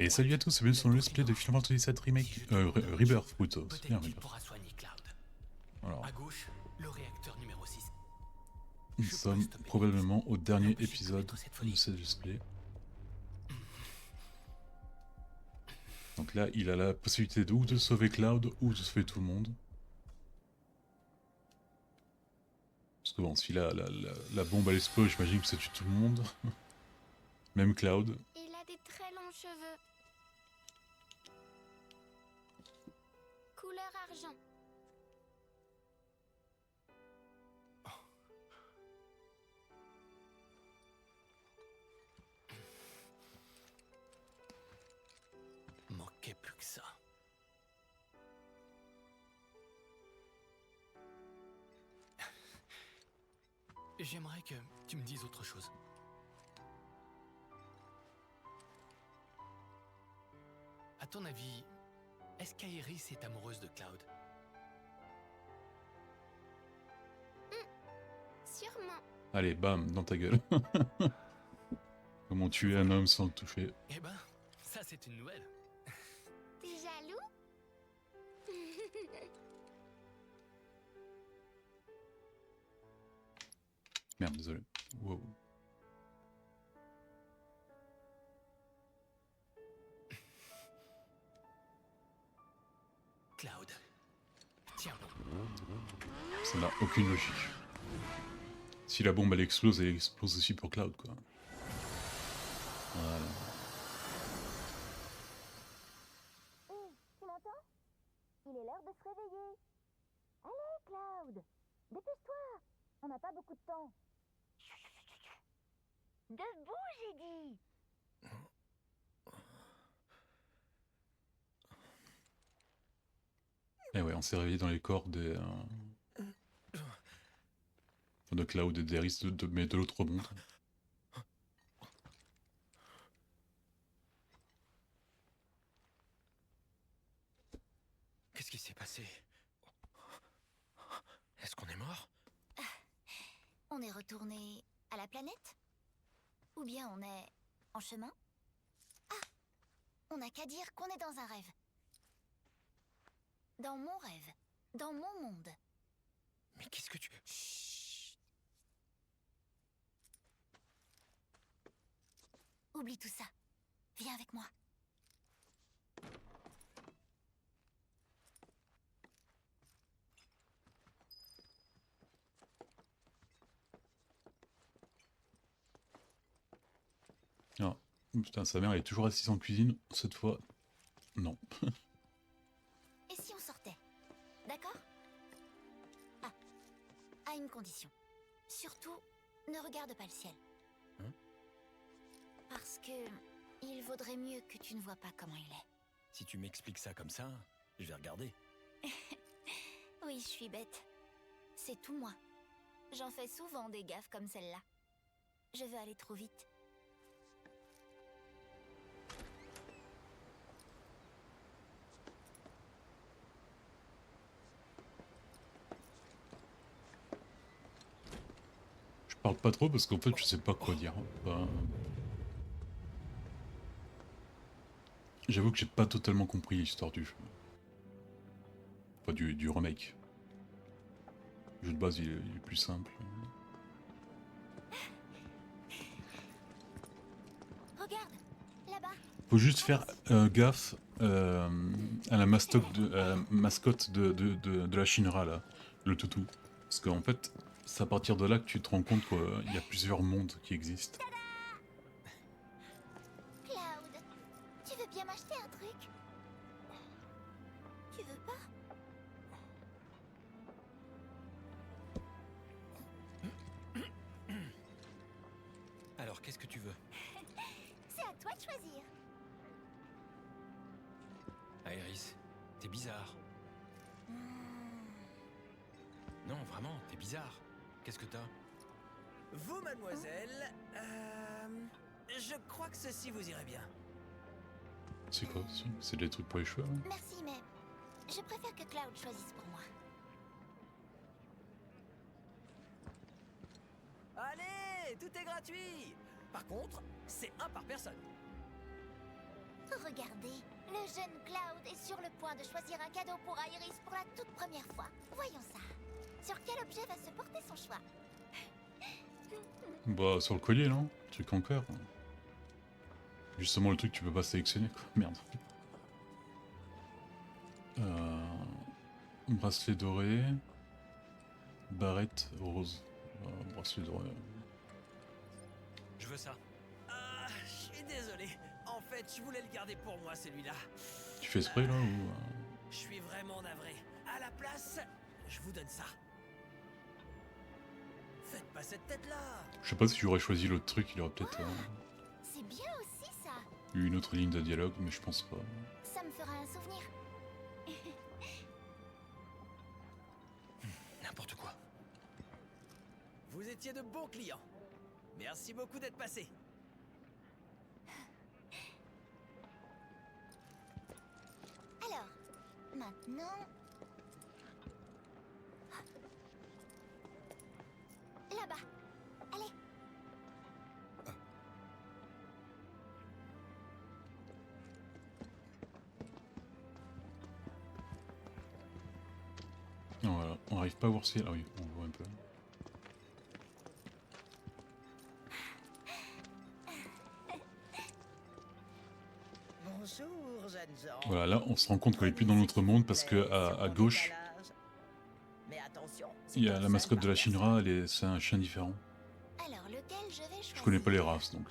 Et salut à tous, bienvenue sur le let's play de Final Fantasy VII Remake, Rebirth plutôt, c'est bien Peut-être qu'il Rebirth. pourra soigner Cloud. Alors, À gauche, le réacteur numéro 6. nous Je sommes pourrais stopper probablement au dernier l'empêcher de épisode commettre cette de folie. ce let's play. Donc là, il a la possibilité de ou de sauver Cloud ou de sauver tout le monde. Parce que bon, si la bombe elle explose, j'imagine que ça tue tout le monde. Même Cloud. Il a des très longs cheveux. Couleur argent. Manquait plus que ça. J'aimerais que tu me dises autre chose. À ton avis, est-ce qu'Aeris est amoureuse de Cloud? Sûrement. Allez, bam, dans ta gueule. Comment tuer un homme sans le toucher. Eh ben, ça c'est une nouvelle. T'es jaloux? Merde, désolé. Wow. Cloud. Tiens bon. Ça n'a aucune logique. Si la bombe elle explose aussi pour Cloud quoi. Voilà. Tu m'entends? Il est l'heure de se réveiller. Allez, Cloud, dépêche-toi. On n'a pas beaucoup de temps. Debout, j'ai dit. Et ouais, on s'est réveillé dans les corps des... de Cloud et d'Aeris, mais de l'autre monde. Qu'est-ce qui s'est passé? Est-ce qu'on est mort? On est retourné à la planète? Ou bien on est en chemin? Ah, on n'a qu'à dire qu'on est dans un rêve. Dans mon rêve. Dans mon monde. Mais qu'est-ce que tu... Chut. Oublie tout ça. Viens avec moi. Ah, putain, sa mère elle est toujours assise en cuisine, cette fois, non. Et si on sortait? D'accord? Ah, à une condition. Surtout, ne regarde pas le ciel. Hein? Parce que il vaudrait mieux que tu ne vois pas comment il est. Si tu m'expliques ça comme ça, je vais regarder. Oui, je suis bête. C'est tout moi. J'en fais souvent des gaffes comme celle-là. Je veux aller trop vite. Je parle pas trop parce qu'en fait je sais pas quoi dire. Enfin, j'avoue que j'ai pas totalement compris l'histoire du jeu. Enfin du remake. Le jeu de base il est plus simple. Regarde, là-bas. Faut juste faire gaffe à la mascotte de la Shinra là, le toutou. Parce qu'en fait, c'est à partir de là que tu te rends compte qu'il y a plusieurs mondes qui existent. Cloud, tu veux bien m'acheter un truc? Tu veux pas? Alors, qu'est-ce que tu veux? C'est à toi de choisir. Aeris, t'es bizarre. Non, vraiment, t'es bizarre. Qu'est-ce que t'as? Vous, mademoiselle, je crois que ceci vous irait bien. C'est quoi? C'est des trucs pour les cheveux hein. Merci, mais je préfère que Cloud choisisse pour moi. Allez, tout est gratuit. Par contre, c'est un par personne. Regardez, le jeune Cloud est sur le point de choisir un cadeau pour Iris pour la toute première fois. Voyons ça. Sur quel objet va se porter son choix? Bah, sur le collier, là. Truc en cœur. Justement, le truc que tu peux pas sélectionner, quoi. Merde. Bracelet doré. Barrette rose. Bracelet doré. Je veux ça. Ah, je suis désolé. En fait, je voulais le garder pour moi, celui-là. Tu fais spray, là, ou... Je suis vraiment navré. À la place, je vous donne ça. Faites pas cette tête-là. Je sais pas si j'aurais choisi l'autre truc, il aurait peut-être C'est bien aussi ça. eu une autre ligne de dialogue, mais je pense pas. Ça me fera un souvenir. N'importe quoi. Vous étiez de bons clients. Merci beaucoup d'être passé. Alors, maintenant... Là-bas. Allez. Non, voilà, on arrive pas à voir si... Ah oui, on voit un peu. Bonjour, jeunes gens. Voilà, là, on se rend compte qu'on est plus dans notre monde parce que à gauche, Mais attention, il y a la mascotte de la Shinra, c'est un chien différent. Alors, lequel je vais choisir? Je connais pas les races, donc...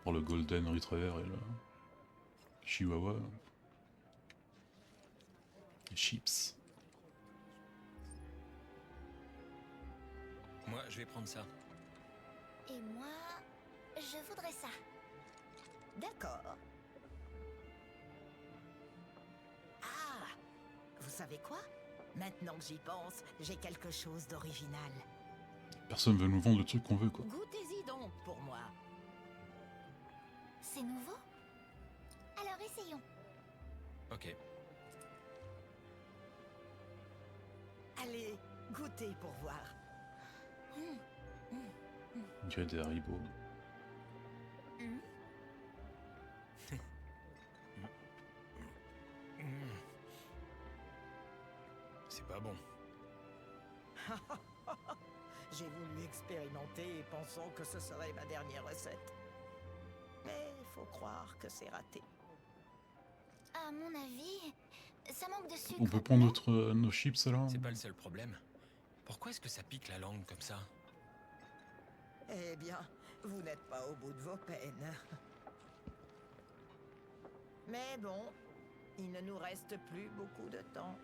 Pour le Golden Retriever et le Chihuahua. Les Chips. Moi, je vais prendre ça. Et moi, je voudrais ça. D'accord. Ah, vous savez quoi? Maintenant que j'y pense, j'ai quelque chose d'original. Personne veut nous vendre le truc qu'on veut, quoi. Goûtez-y donc pour moi. C'est nouveau? Alors essayons. Ok. Allez, goûtez pour voir. On dirait des Haribo. C'est pas bon. J'ai voulu expérimenter pensant que ce serait ma dernière recette. Mais il faut croire que c'est raté. À mon avis, ça manque de sucre. On peut prendre nos chips, alors? C'est pas le seul problème. Pourquoi est-ce que ça pique la langue comme ça? Eh bien, vous n'êtes pas au bout de vos peines. Mais bon, il ne nous reste plus beaucoup de temps.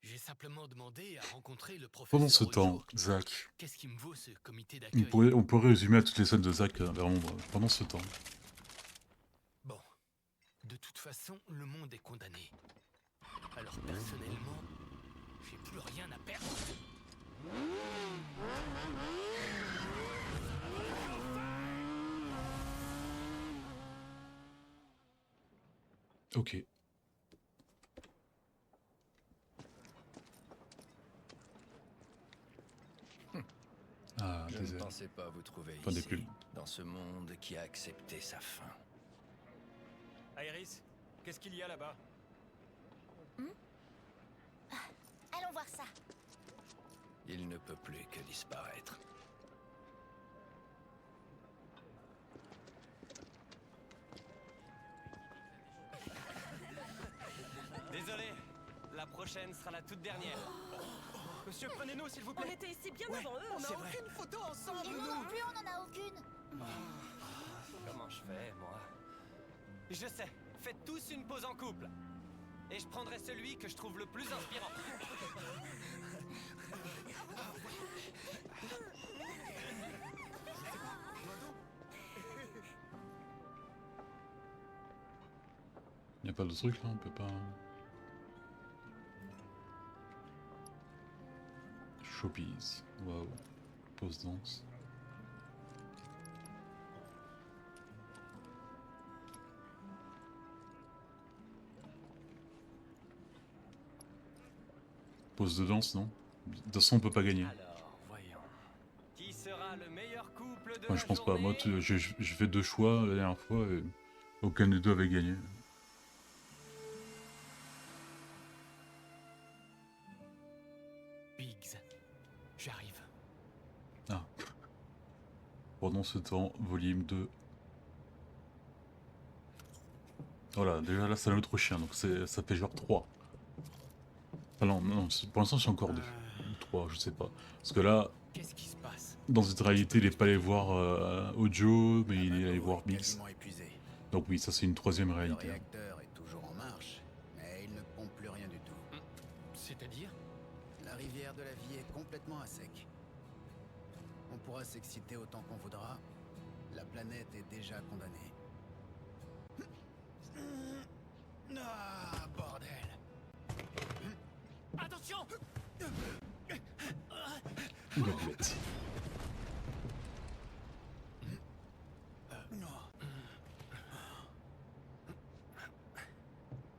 J'ai simplement demandé à rencontrer le professeur. Pendant ce temps, Ojo. Zach, Qu'est-ce qui me vaut ce comité on d'accueil? pourrait résumer à toutes les scènes de Zach vers l'ombre. Pendant ce temps. Bon. De toute façon, le monde est condamné. Alors personnellement, j'ai plus rien à perdre. Ok. Ah, Je des ne ailes. pensais pas vous trouver Enfin, des ici, plumes. dans ce monde qui a accepté sa fin. Iris, qu'est-ce qu'il y a là-bas? Allons voir ça. Il ne peut plus que disparaître. Désolé, la prochaine sera la toute dernière. Monsieur, prenez-nous s'il vous plaît. On était ici bien avant eux, on n'a aucune photo ensemble, Et nous non plus, on n'en a aucune. Comment je fais, moi? Je sais, faites tous une pause en couple. Et je prendrai celui que je trouve le plus inspirant. Y a pas de truc là, on peut pas. Showbiz, waouh. Pause danse. Pause de danse, non? De toute façon, on peut pas gagner. Alors, voyons. Qui sera le meilleur couple de Enfin, la je pense pas. Moi, journée j'ai fait 2 choix la dernière fois et aucun des deux avait gagné. Biggs, j'arrive. Ah. Pendant ce temps, volume 2. Voilà, déjà là, c'est un autre chien, donc ça fait genre 3. Ah non, non, pour l'instant, c'est encore 2. Ou 3, je sais pas. Parce que là, Qu'est-ce qui se passe? dans cette réalité, il est pas allé voir Ojo, mais il est allé L'Abaco voir est Biggs. quasiment épuisé. Donc oui, ça c'est une troisième Le réalité. réacteur est toujours en marche, mais il ne pompe plus rien du tout. C'est-à-dire? La rivière de la vie est complètement à sec. On pourra s'exciter autant qu'on voudra. La planète est déjà condamnée. Ah, bordel! Attention! Ou la boulette.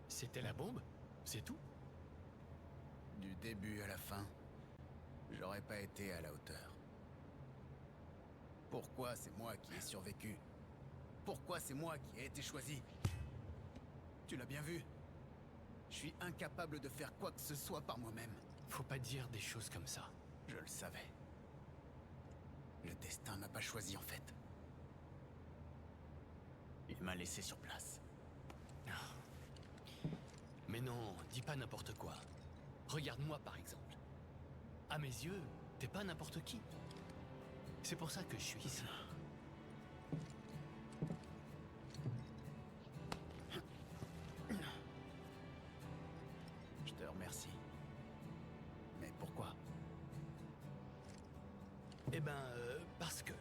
C'était la bombe? C'est tout? Du début à la fin, j'aurais pas été à la hauteur. Pourquoi c'est moi qui ai survécu? Pourquoi c'est moi qui ai été choisi? Tu l'as bien vu? Je suis incapable de faire quoi que ce soit par moi-même. Faut pas dire des choses comme ça. Je le savais. Le destin m'a pas choisi en fait. Il m'a laissé sur place. Mais non, dis pas n'importe quoi. Regarde-moi par exemple. À mes yeux, t'es pas n'importe qui. C'est pour ça que je suis ici. Je te remercie. Mais pourquoi? Eh ben, parce que...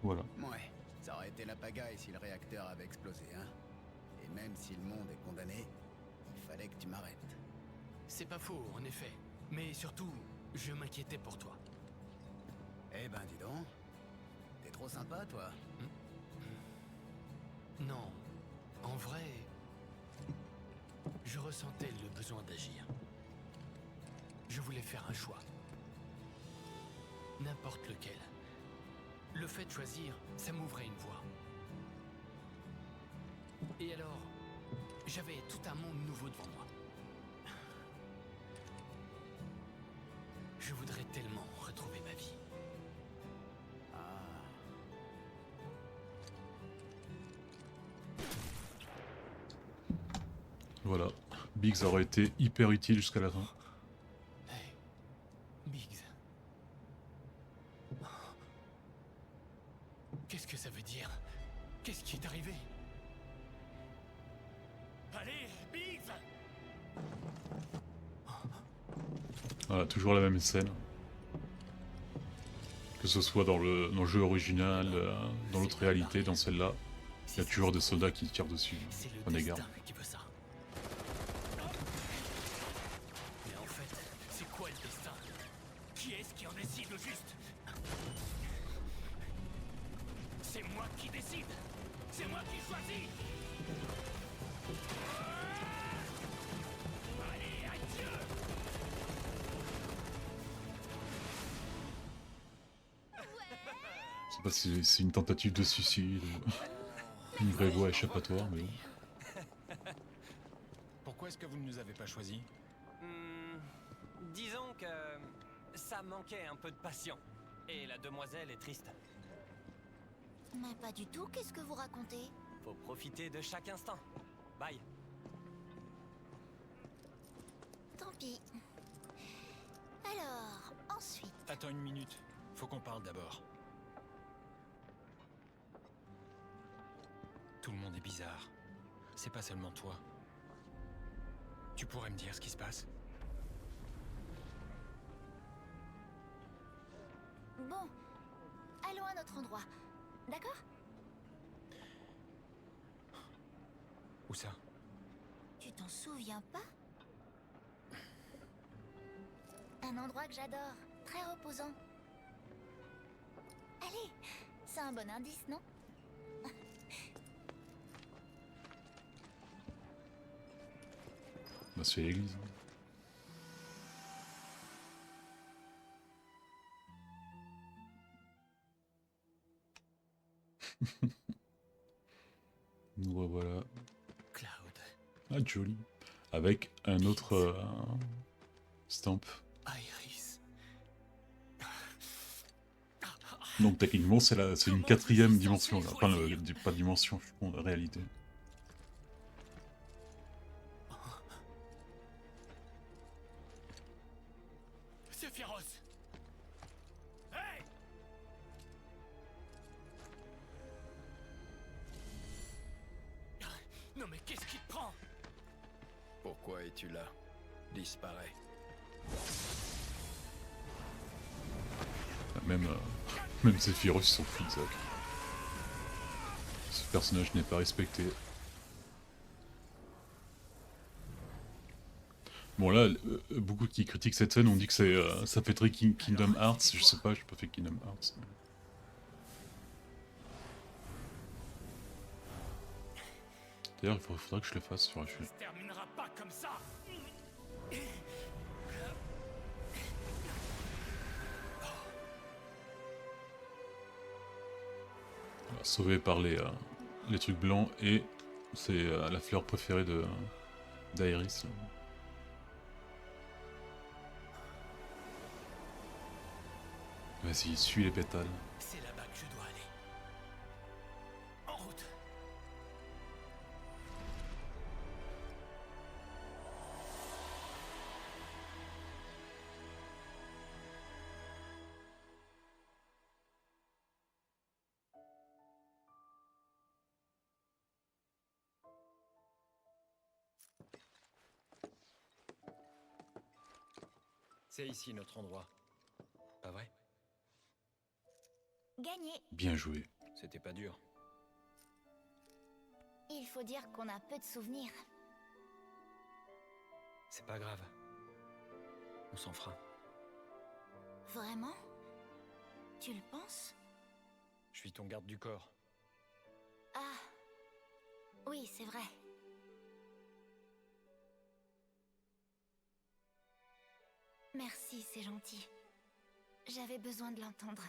Voilà. Ouais, ça aurait été la pagaille si le réacteur avait explosé, hein. Et même si le monde est condamné, il fallait que tu m'arrêtes. C'est pas faux, en effet. Mais surtout, je m'inquiétais pour toi. Eh ben dis donc, t'es trop sympa toi. Non, en vrai, je ressentais le besoin d'agir. Je voulais faire un choix. N'importe lequel. Le fait de choisir, ça m'ouvrait une voie. Et alors, j'avais tout un monde nouveau devant moi. Je voudrais tellement retrouver ma vie. Ah, Voilà. Biggs aurait été hyper utile jusqu'à la fin. Hey, Biggs. Qu'est-ce que ça veut dire? Qu'est-ce qui est arrivé? Allez, Biggs! Voilà, toujours la même scène. Que ce soit dans le jeu original, dans l'autre réalité, dans celle-là, il y a toujours des soldats qui tirent dessus. C'est le Prenez destin garde. qui veut ça. Mais en fait, c'est quoi le destin? Qui est-ce qui en décide au juste? C'est moi qui décide. C'est moi qui choisis. Allez, adieu. Je sais pas si c'est une tentative de suicide ou une vraie voie échappatoire, mais bon. Pourquoi est-ce que vous ne nous avez pas choisis? Disons que ça manquait un peu de passion. Et la demoiselle est triste. Mais pas du tout, qu'est-ce que vous racontez? Faut profiter de chaque instant. Bye. Tant pis. Alors, ensuite... Attends une minute, faut qu'on parle d'abord. Tout le monde est bizarre. C'est pas seulement toi. Tu pourrais me dire ce qui se passe? Bon, allons à notre endroit. D'accord? Où ça? Tu t'en souviens pas? Un endroit que j'adore, très reposant. Allez, c'est un bon indice, non? Bah, c'est l'église. Nous revoilà. Cloud, Ah, joli. Avec un autre stamp. Iris. Donc techniquement, c'est une Comment quatrième vous y dimension. Là. sentez Enfin, choisir pas dimension, je suis con, réalité. C'est féroce. Hey! Non mais qu'est-ce qui te prend? Pourquoi es-tu là? Disparais. Même Sephiroth, ils s'en foutent de ça. Ce personnage n'est pas respecté. Bon là, beaucoup qui critiquent cette scène ont dit que ça fait très Kingdom Hearts. Je sais pas, j'ai pas fait Kingdom Hearts. D'ailleurs, il faudrait que je le fasse sur Ça HL. se terminera pas comme ça. Sauvé par les trucs blancs et c'est la fleur préférée d'Aeris. Vas-y, suis les pétales. C'est là-bas que je dois aller. En route. C'est ici notre endroit. Pas vrai? Gagné. Bien joué. C'était pas dur. Il faut dire qu'on a peu de souvenirs. C'est pas grave. On s'en fera. Vraiment? Tu le penses? Je suis ton garde du corps. Ah. Oui, c'est vrai. Merci, c'est gentil. J'avais besoin de l'entendre.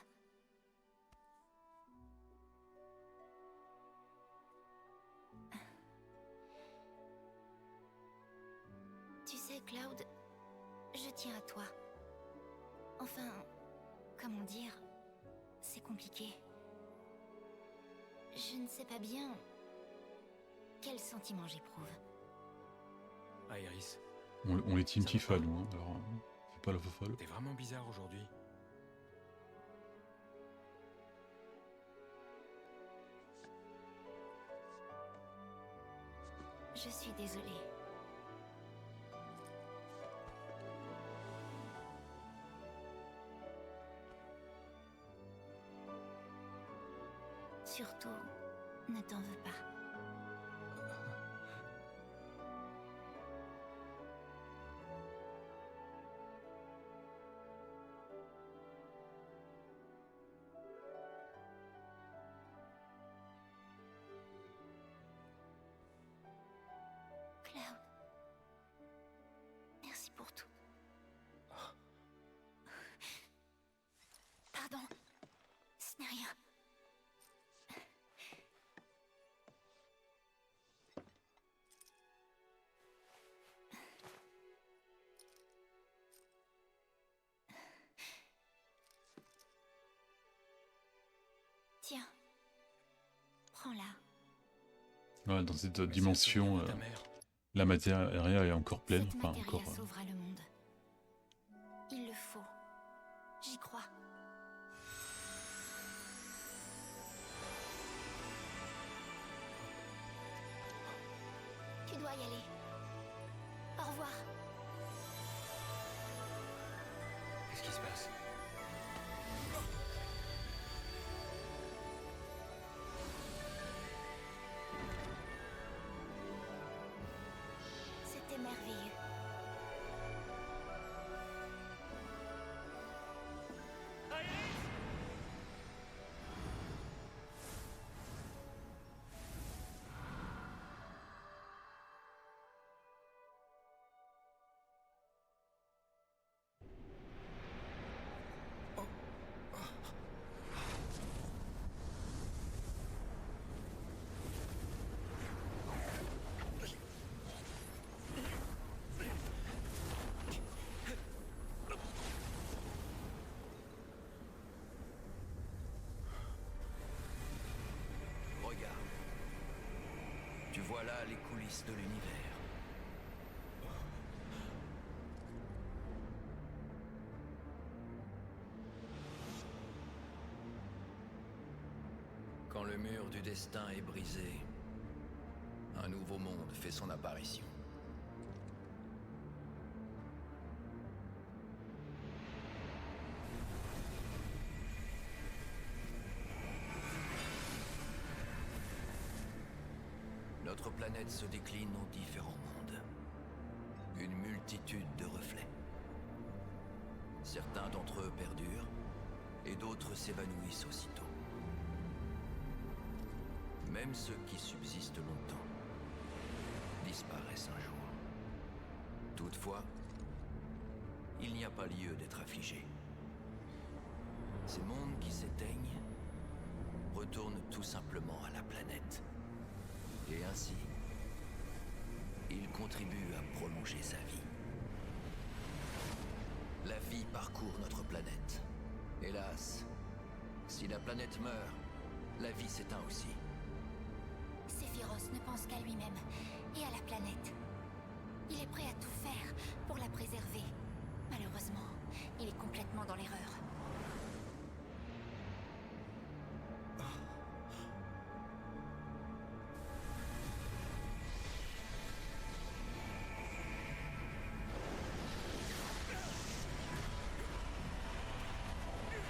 Tu sais, Cloud, je tiens à toi. Enfin, comment dire, c'est compliqué. Je ne sais pas bien quel sentiment j'éprouve. Iris, On les team Ça va Tifa, pas. nous, hein, alors fais pas la fofolle. t'es vraiment bizarre aujourd'hui. Je suis désolée. Surtout, ne t'en veux pas. Cloud, merci pour tout. Pardon, ce n'est rien. Tiens, prends-la. Ouais, dans cette Mais c'est le dimension, souvenir de ta mère. la matière est encore pleine. Cette Enfin, matéria encore. sauvera le monde. Il le faut. J'y crois. Tu dois y aller. Au revoir. Qu'est-ce qui se passe? C'était merveilleux. Tu vois là les coulisses de l'univers. Quand le mur du destin est brisé, un nouveau monde fait son apparition. Notre planète se décline en différents mondes. Une multitude de reflets. Certains d'entre eux perdurent, et d'autres s'évanouissent aussitôt. Même ceux qui subsistent longtemps disparaissent un jour. Toutefois, il n'y a pas lieu d'être affligé. Ces mondes qui s'éteignent retournent tout simplement à la planète. Et ainsi, il contribue à prolonger sa vie. La vie parcourt notre planète. Hélas, si la planète meurt, la vie s'éteint aussi. Sephiroth ne pense qu'à lui-même et à la planète. Il est prêt à tout faire pour la préserver. Malheureusement, il est complètement dans l'erreur.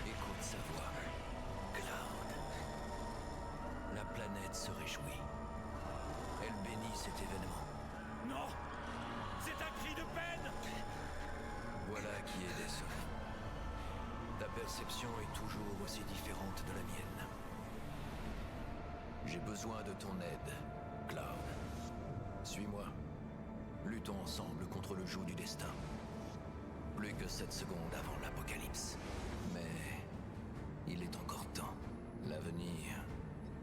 Écoute sa voix, Cloud. La planète se réjouit. Elle bénit cet événement. Non! C'est un cri de peine! Voilà qui est décevant. Ta perception est toujours aussi différente de la mienne. J'ai besoin de ton aide, Cloud. Suis-moi. Luttons ensemble contre le joug du destin. Plus que 7 secondes avant l'apocalypse. Mais il est encore temps. L'avenir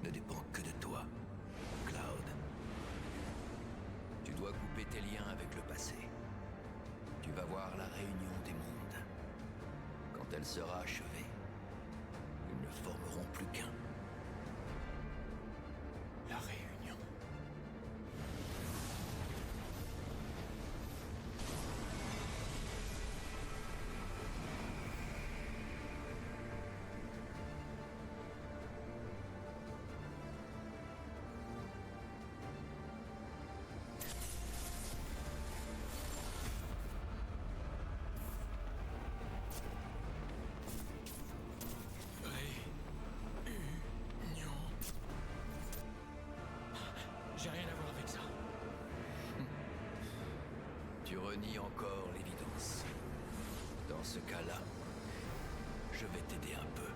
ne dépend que de toi, Cloud. Tu dois couper tes liens avec le passé. Tu vas voir la réunion des mondes. Quand elle sera achevée, ils ne formeront plus qu'un. La réunion. Réunion. J'ai rien à voir avec ça. Tu renies encore l'évidence. Dans ce cas-là, je vais t'aider un peu.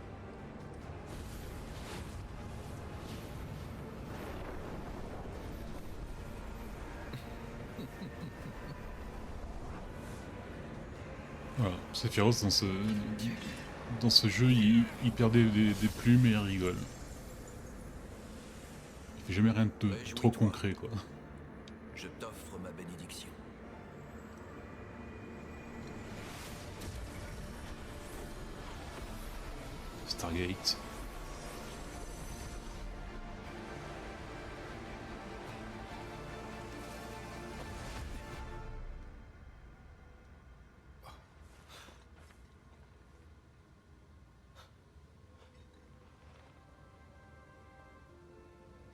Voilà, Sephiroth dans ce jeu, il perd des plumes et il rigole. Il fait jamais rien de Réjouis-toi. trop concret, quoi. Je t'offre ma bénédiction. Stargate.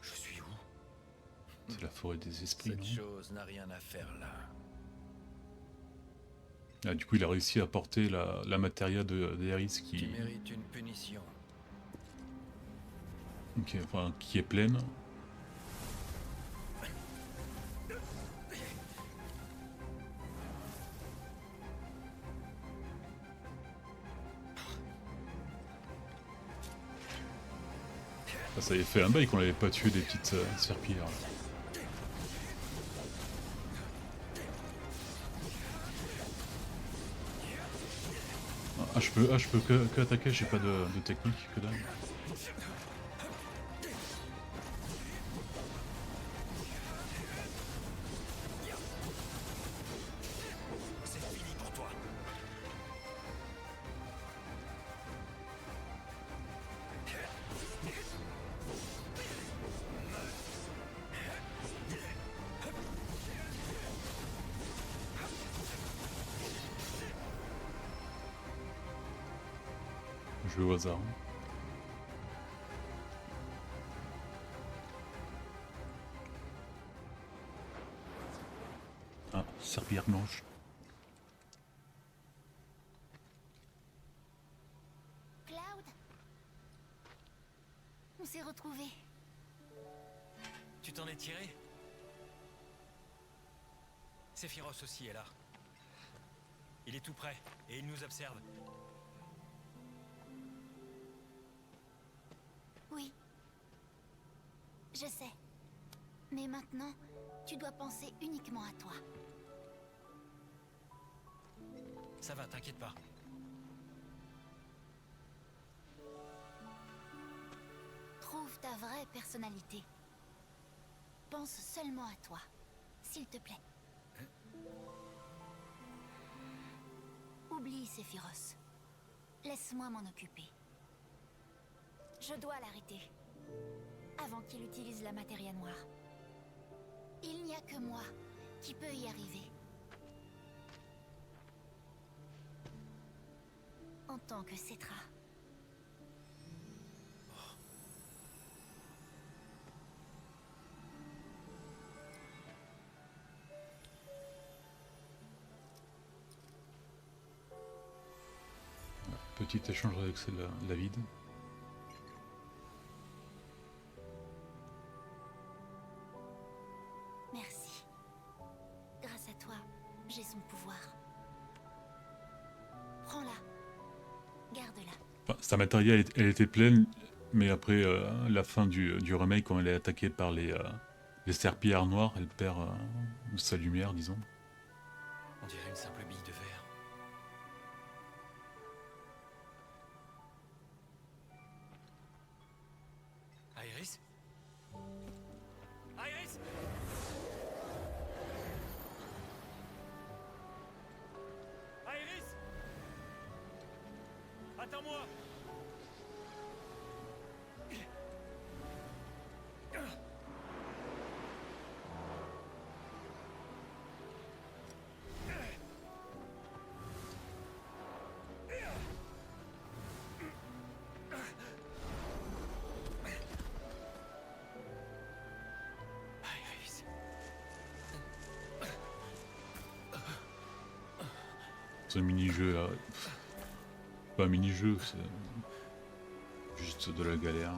Je suis où? C'est la forêt des esprits, Cette non? chose n'a rien à faire là. Ah, du coup, il a réussi à porter la matéria d'Aeris Tu qui, mérites une punition. qui est pleine. Ah, ça avait fait un bail qu'on l'avait pas tué des petites serpillères. Là. Je peux que attaquer, j'ai pas de technique, que dalle. C'est fini pour toi. joué au hasard. Ah, serpillière blanche. Cloud, on s'est retrouvés. Tu t'en es tiré? Sephiroth aussi est là. Il est tout près et il nous observe. Oui. Je sais. Mais maintenant, tu dois penser uniquement à toi. Ça va, t'inquiète pas. Trouve ta vraie personnalité. Pense seulement à toi, s'il te plaît. Oublie Sephiroth. Laisse-moi m'en occuper. Je dois l'arrêter. Avant qu'il utilise la matière noire. Il n'y a que moi qui peux y arriver. En tant que Cetra. Petit échange avec la vide. Merci. Grâce à toi, j'ai son pouvoir. Prends-la. Garde-la. Enfin, sa matérielle, elle était pleine, mais après la fin du remake, quand elle est attaquée par les serpillères noires, elle perd sa lumière, disons. On dirait une simple bille de verre. Iris? Iris? Iris? Attends-moi! Iris. C'est un mini-jeu. Pas un mini-jeu, c'est juste de la galère.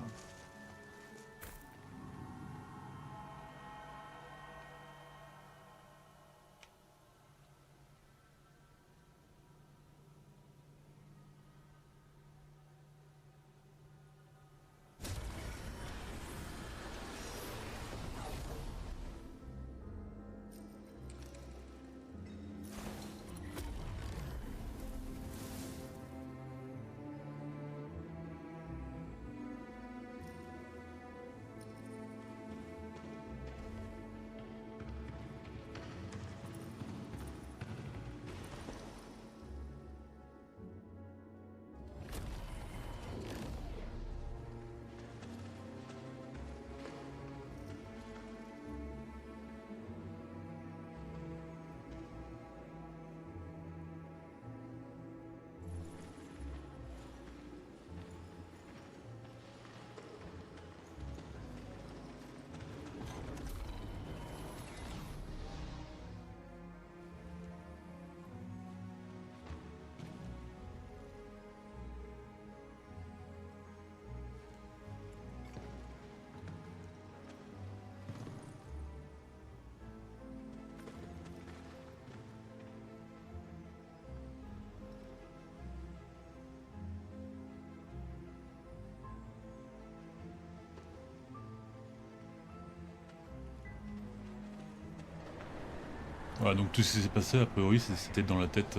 Voilà, donc tout ce qui s'est passé, a priori, c'était dans la tête,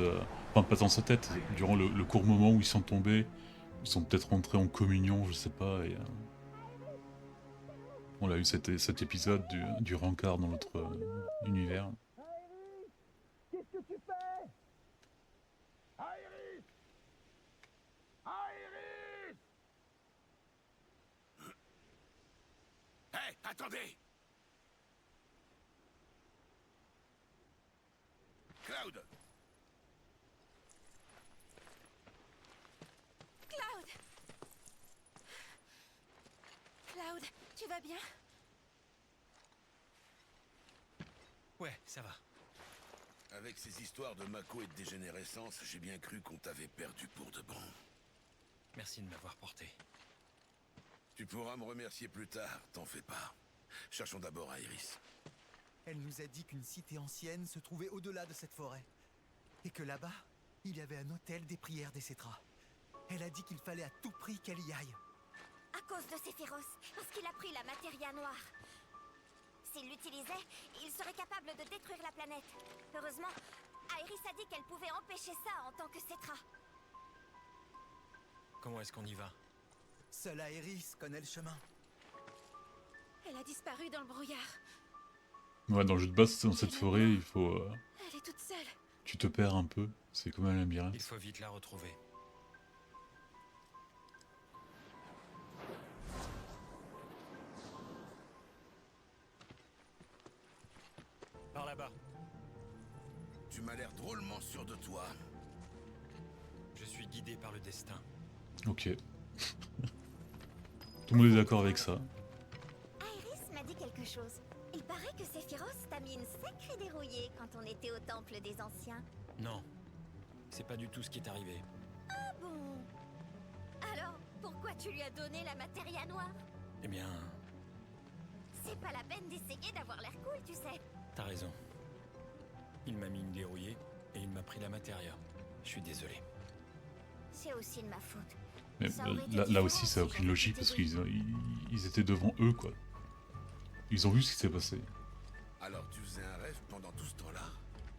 enfin pas dans sa tête, durant le court moment où ils sont tombés, ils sont peut-être rentrés en communion, je sais pas, et on a eu cet épisode du rencard dans notre univers. Qu'est-ce que tu fais? Iris! Iris! Hé, attendez! Cloud! Cloud! vas bien? Ouais, ça va. Avec ces histoires de Mako et de dégénérescence, j'ai bien cru qu'on t'avait perdu pour de bon. Merci de m'avoir porté. Tu pourras me remercier plus tard, t'en fais pas. Cherchons d'abord Iris. Elle nous a dit qu'une cité ancienne se trouvait au-delà de cette forêt. Et que là-bas, il y avait un hôtel des prières des Cétras. Elle a dit qu'il fallait à tout prix qu'elle y aille. À cause de Sephiroth, parce qu'il a pris la Materia Noire. S'il l'utilisait, il serait capable de détruire la planète. Heureusement, Iris a dit qu'elle pouvait empêcher ça en tant que Cetra. Comment est-ce qu'on y va? Seule Iris connaît le chemin. Elle a disparu dans le brouillard. Ouais, dans le jeu de base, dans cette forêt, il faut... Elle est toute seule. tu te perds un peu. C'est comme un labyrinthe. Il faut vite la retrouver. Par là-bas. Tu m'as l'air drôlement sûr de toi. Je suis guidé par le destin. Ok. Tout le monde est d'accord avec ça. Iris m'a dit quelque chose. Il paraît que Sephiroth t'a mis une sacrée dérouillée quand on était au temple des anciens. Non. C'est pas du tout ce qui est arrivé. Ah bon? Alors, pourquoi tu lui as donné la Materia Noire? Eh bien, C'est pas la peine d'essayer d'avoir l'air cool, tu sais. t'as raison. Il m'a mis une dérouillée et il m'a pris la matéria. Je suis désolé. C'est aussi de ma faute. Mais Ça aurait été là différent aussi, ça n'a si aucune j'avais logique été parce dégoûtée. qu'ils étaient devant eux, quoi. Ils ont vu ce qui s'est passé. Alors tu faisais un rêve pendant tout ce temps-là?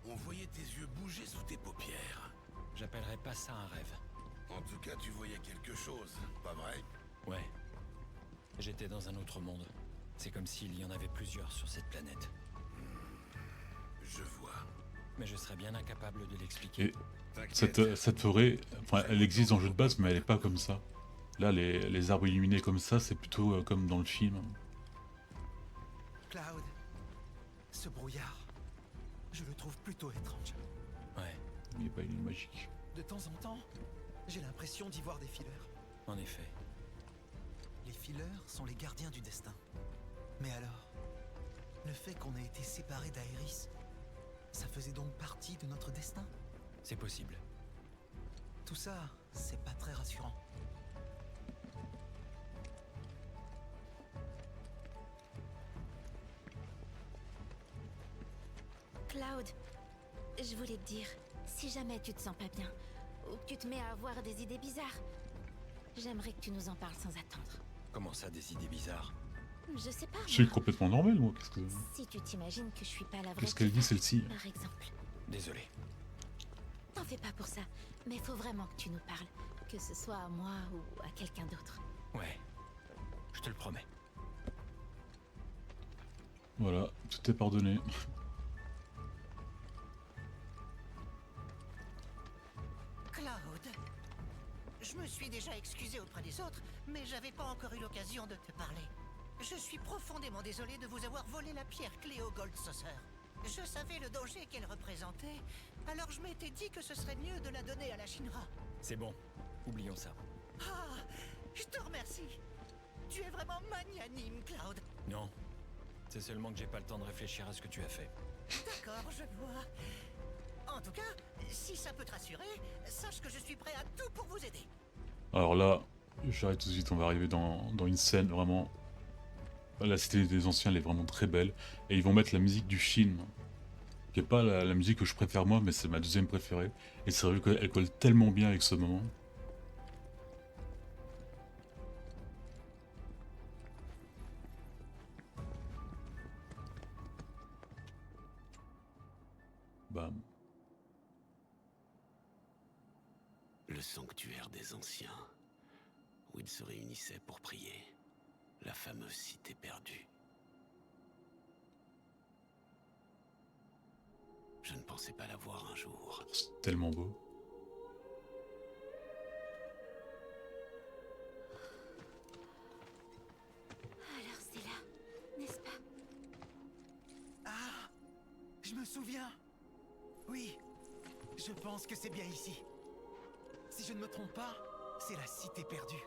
On voyait tes yeux bouger sous tes paupières. J'appellerais pas ça un rêve. En tout cas, tu voyais quelque chose, pas vrai? Ouais. J'étais dans un autre monde. C'est comme s'il y en avait plusieurs sur cette planète. Je vois. Mais je serais bien incapable de l'expliquer. Et cette forêt, enfin, elle existe dans le jeu de base, mais elle est pas comme ça. Là, les arbres illuminés comme ça, c'est plutôt comme dans le film. Cloud, ce brouillard, je le trouve plutôt étrange. Ouais, Il n'est pas une magique. De temps en temps, j'ai l'impression d'y voir des fileurs. en effet. Les fileurs sont les gardiens du destin. Mais alors, le fait qu'on ait été séparés d'Aeris, ça faisait donc partie de notre destin? C'est possible. Tout ça, c'est pas très rassurant. Cloud, je voulais te dire, si jamais tu te sens pas bien, ou que tu te mets à avoir des idées bizarres, j'aimerais que tu nous en parles sans attendre. Comment ça, des idées bizarres? Je sais pas, C'est moi. complètement normal, moi. Qu'est-ce que... Si tu t'imagines que je suis pas la vraie Qu'est-ce qu'elle dit, Tifa, celle-ci? par exemple. Désolé. T'en fais pas pour ça, mais faut vraiment que tu nous parles, que ce soit à moi ou à quelqu'un d'autre. Ouais. Je te le promets. Voilà, tout est pardonné. Cloud, je me suis déjà excusé auprès des autres, mais j'avais pas encore eu l'occasion de te parler. Je suis profondément désolé de vous avoir volé la pierre Cléo Gold Saucer. Je savais le danger qu'elle représentait, alors je m'étais dit que ce serait mieux de la donner à la Shinra. C'est bon. Oublions ça. Ah, je te remercie. Tu es vraiment magnanime, Cloud. Non. C'est seulement que j'ai pas le temps de réfléchir à ce que tu as fait. D'accord, je vois. En tout cas, si ça peut te rassurer, sache que je suis prêt à tout pour vous aider. Alors là, j'arrête tout de suite, on va arriver dans une scène vraiment... La cité des anciens, elle est vraiment très belle. Et ils vont mettre la musique du film. Qui est pas la musique que je préfère moi, mais c'est ma deuxième préférée. Et c'est vrai qu'elle colle tellement bien avec ce moment. Bam. Le sanctuaire des anciens, où ils se réunissaient pour prier. La fameuse cité perdue. Je ne pensais pas la voir un jour. C'est tellement beau. Alors c'est là, n'est-ce pas? Ah, je me souviens. Oui, je pense que c'est bien ici. Si je ne me trompe pas, c'est la cité perdue.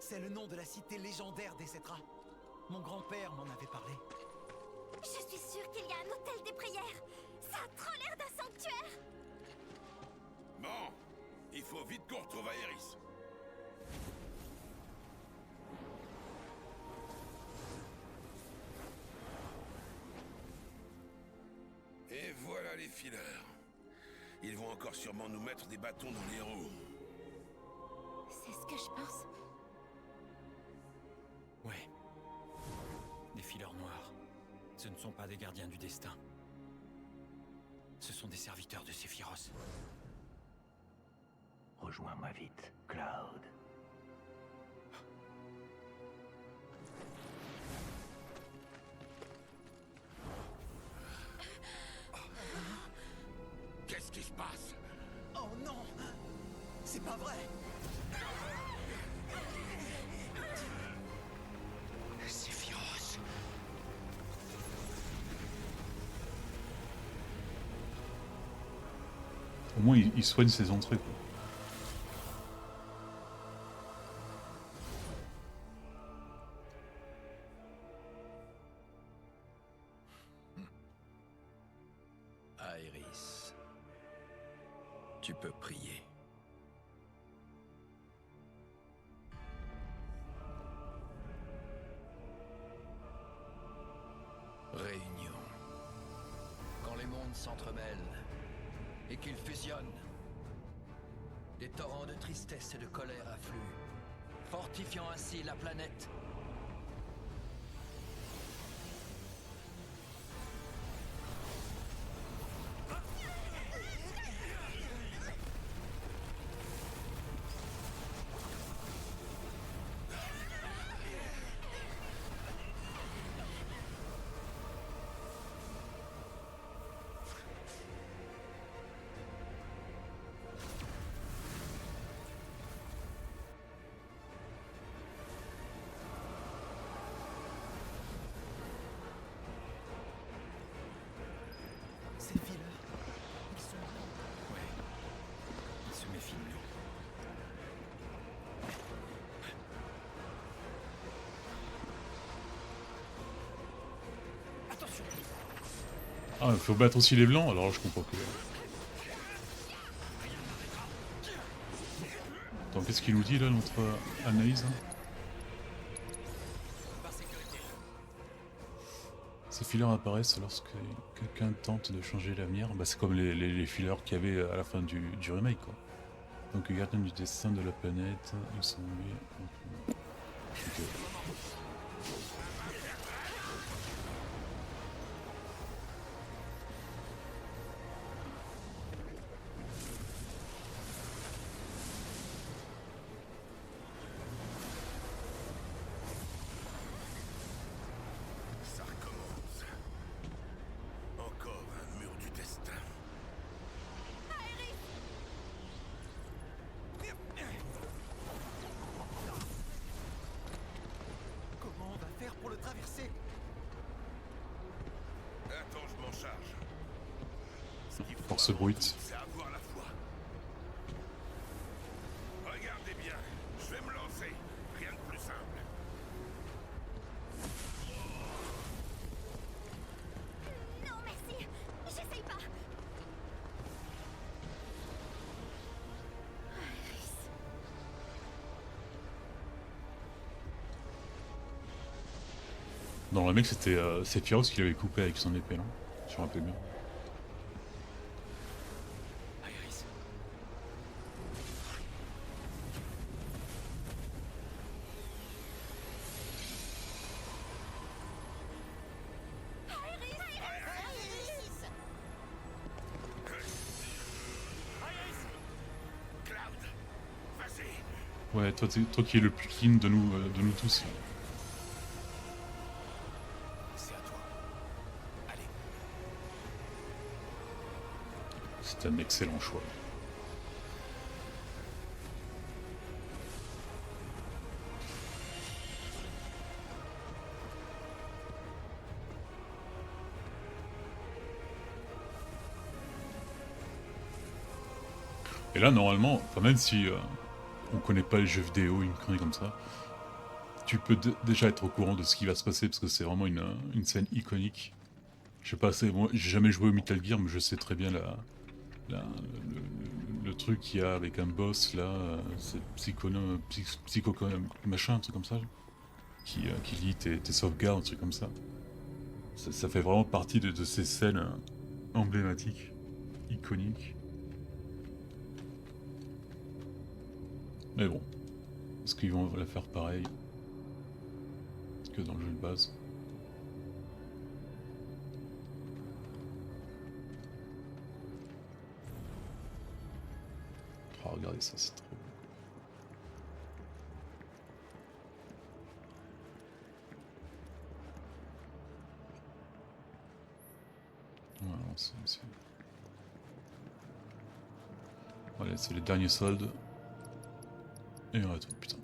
C'est le nom de la cité légendaire des Cétras. Mon grand-père m'en avait parlé. Je suis sûre qu'il y a un hôtel des prières. Ça a trop l'air d'un sanctuaire. Bon, il faut vite qu'on retrouve Aerys. Et voilà les fileurs. Ils vont encore sûrement nous mettre des bâtons dans les roues. C'est ce que je pense. Ouais. Des fileurs noirs. Ce ne sont pas des gardiens du destin. Ce sont des serviteurs de Sephiroth. Rejoins-moi vite, Cloud. Qu'est-ce qui se passe? Oh non! C'est pas vrai! Sephiroth. Au moins, il soigne ses entrées, quoi. Aerys, tu peux prier. Réunion. Quand les mondes s'entremêlent et qu'ils fusionnent, des torrents de tristesse et de colère affluent, fortifiant ainsi la planète. Ces fileurs, ils sont là. Ouais. Ils se méfient de nous. Attention! Ah, il faut battre aussi les blancs, alors je comprends que... Attends, qu'est-ce qu'il nous dit là, notre Anaïs, hein? Ces fileurs apparaissent lorsque quelqu'un tente de changer l'avenir. Bah, c'est comme les fileurs qu'il y avait à la fin du remake, quoi. Donc, gardien du destin de la planète, ils sont lui. Ok. Ça recommence. Encore un mur du destin. Comment on va faire pour le traverser? Attends, je m'en charge. Ce qu'il faut Force avant brute. tout, c'est avoir la foi. Regardez bien, je vais me lancer. Rien de plus simple. Non, merci. J'essaye pas. Aerys. Dans le remake, c'était Sephiroth qui l'avait coupé avec son épée, non? Je me rappelle bien. Aerys. Cloud, vas-y. Ouais, toi qui es le plus clean de nous tous. C'est à toi. Allez. C'est un excellent choix. Et là, normalement, enfin, même si on connaît pas les jeux vidéo, une connerie comme ça, tu peux déjà être au courant de ce qui va se passer parce que c'est vraiment une scène iconique. Je sais pas, moi j'ai jamais joué au Metal Gear, mais je sais très bien le truc qu'il y a avec un boss là, c'est psycho machin, un truc comme ça, qui lit tes sauvegardes, un truc comme ça. Ça fait vraiment partie de ces scènes emblématiques, iconiques. Mais bon, est-ce qu'ils vont la faire pareil que dans le jeu de base? Oh, regardez ça, c'est trop beau. Voilà, Voilà, c'est les derniers soldes. Et on retourne, putain.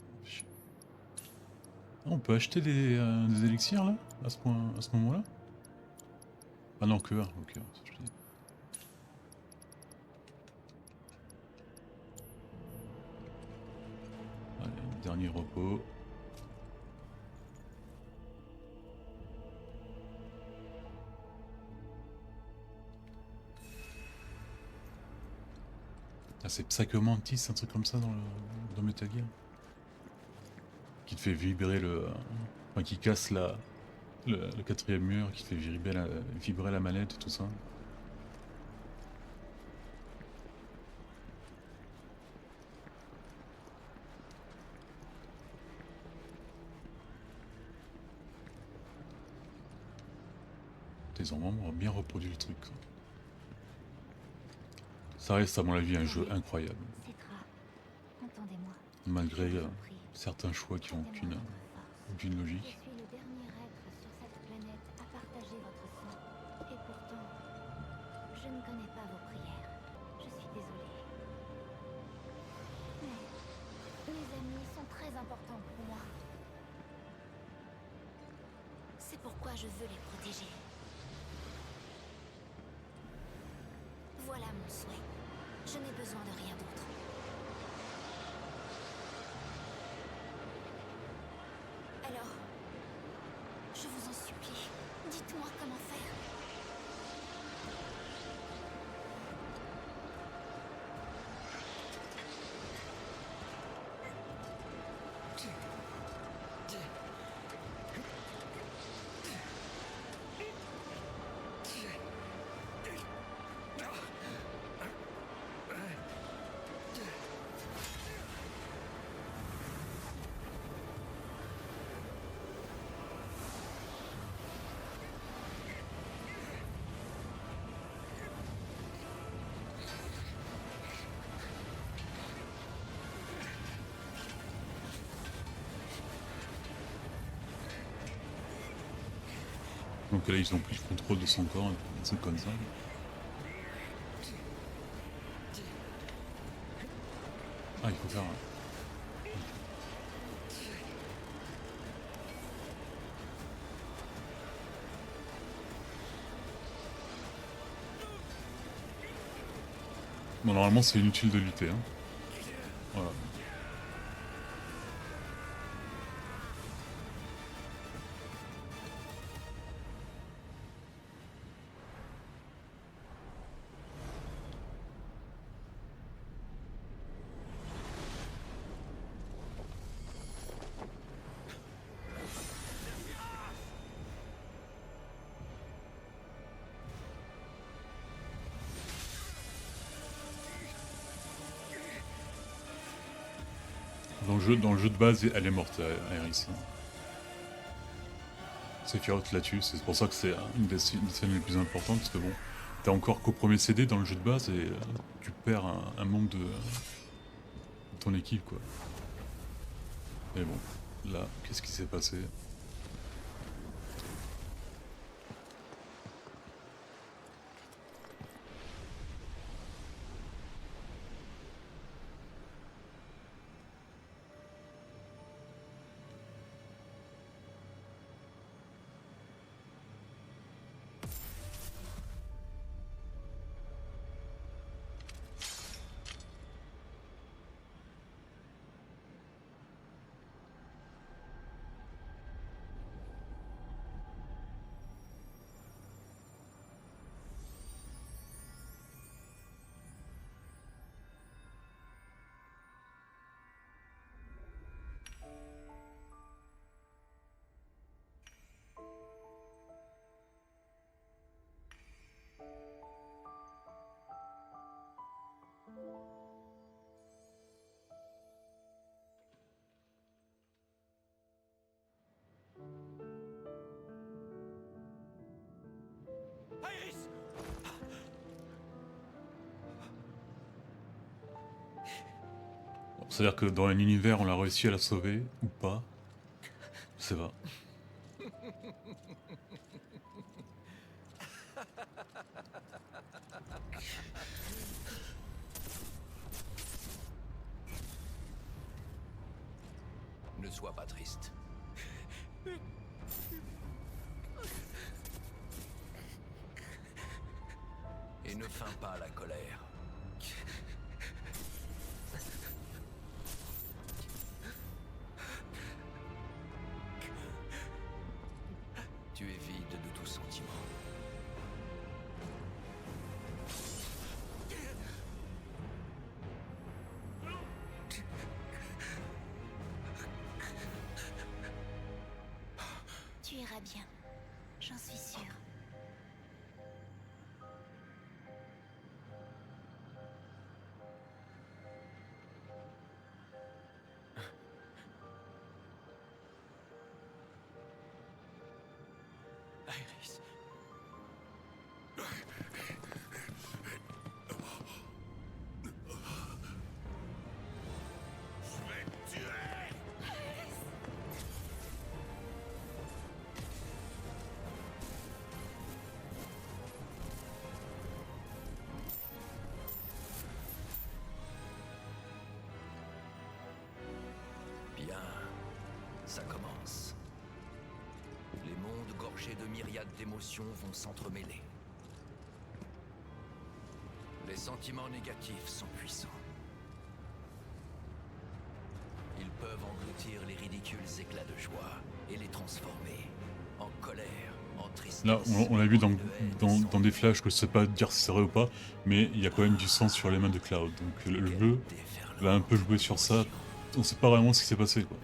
Ah, on peut acheter des élixirs là à ce moment-là? Ah non, que un, ok, ça je te dis. Allez, dernier repos. Ah, c'est Psychomantis, un truc comme ça dans Metal Gear. Qui te fait vibrer enfin, qui casse le quatrième mur, qui te fait vibrer la manette et tout ça. Ils ont vraiment bien reproduit le truc, quoi. Ça reste à mon avis un jeu incroyable. Malgré certains choix qui n'ont aucune logique. Je suis le dernier être sur cette planète à partager votre sang. Et pourtant, je ne connais pas vos prières. Je suis désolée. Mais mes amis sont très importants pour moi. C'est pourquoi je veux les protéger. Voilà mon souhait. Je n'ai besoin de rien d'autre. Alors, je vous en supplie, dites-moi comment faire. Donc là, ils ont pris le contrôle de son corps, c'est comme ça. Ah, il faut faire... Bon, normalement, c'est inutile de lutter, hein. Voilà. Dans le jeu de base, elle est morte, Aerys. Sephiroth la tue, c'est pour ça que c'est une des scènes les plus importantes, parce que bon, t'es encore qu'au premier CD dans le jeu de base et tu perds un membre de ton équipe, quoi. Mais bon, là, qu'est-ce qui s'est passé ? C'est-à-dire que dans un univers, on a réussi à la sauver, ou pas. Je sais pas. Ne sois pas triste. Et ne feins pas la colère. Tu es vide de tout sentiment. Tu iras bien, j'en suis sûre. Iris. Bien, ça commence. Les mondes gorgés de myriades d'émotions vont s'entremêler. Les sentiments négatifs sont puissants. Ils peuvent engloutir les ridicules éclats de joie et les transformer en colère, en tristesse. Là, on l'a vu dans des flashs, que je sais pas dire si c'est vrai ou pas, mais il y a quand même du sang sur les mains de Cloud. Donc le jeu va un peu jouer sur ça. On sait pas vraiment ce qui s'est passé, quoi.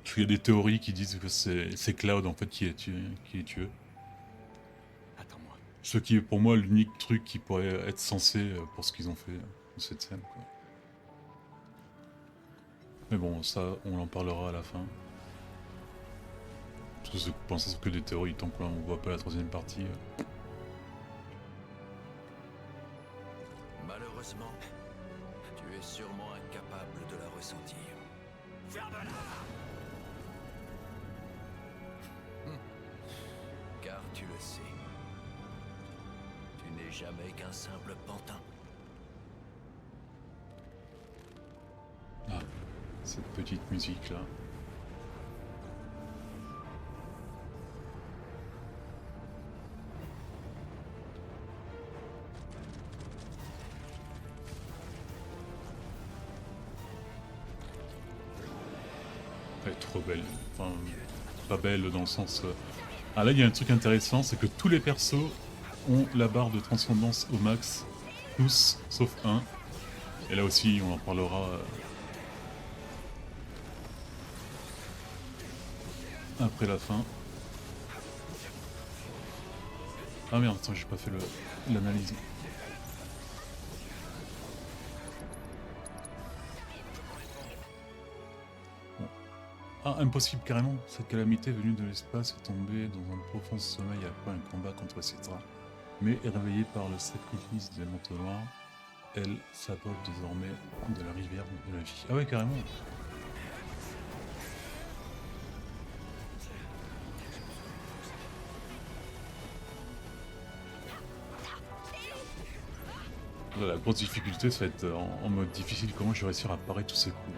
Parce qu'il y a des théories qui disent que c'est Cloud en fait qui est tué. Attends-moi. Ce qui est pour moi l'unique truc qui pourrait être censé pour ce qu'ils ont fait dans cette scène, quoi. Mais bon, ça, on en parlera à la fin. Parce que c'est pour l'instant, c'est que des théories, tant qu'on ne voit pas la troisième partie. Malheureusement, tu es sûrement incapable de la ressentir. Car tu le sais, tu n'es jamais qu'un simple pantin. Ah, cette petite musique là. Elle est trop belle. Enfin, pas belle dans le sens... Ah là, il y a un truc intéressant, c'est que tous les persos ont la barre de transcendance au max. Tous, sauf un. Et là aussi, on en parlera... après la fin. Ah merde, attends, j'ai pas fait l'analyse. Ah, impossible carrément. Cette calamité venue de l'espace est tombée dans un profond sommeil après un combat contre Citra. Mais est réveillée par le sacrifice des manteaux noirs, elle s'approprie désormais de la rivière de la vie. Ah ouais, carrément. Là, la grosse difficulté, ça va être en mode difficile. Comment je vais réussir à parer tous ces coups.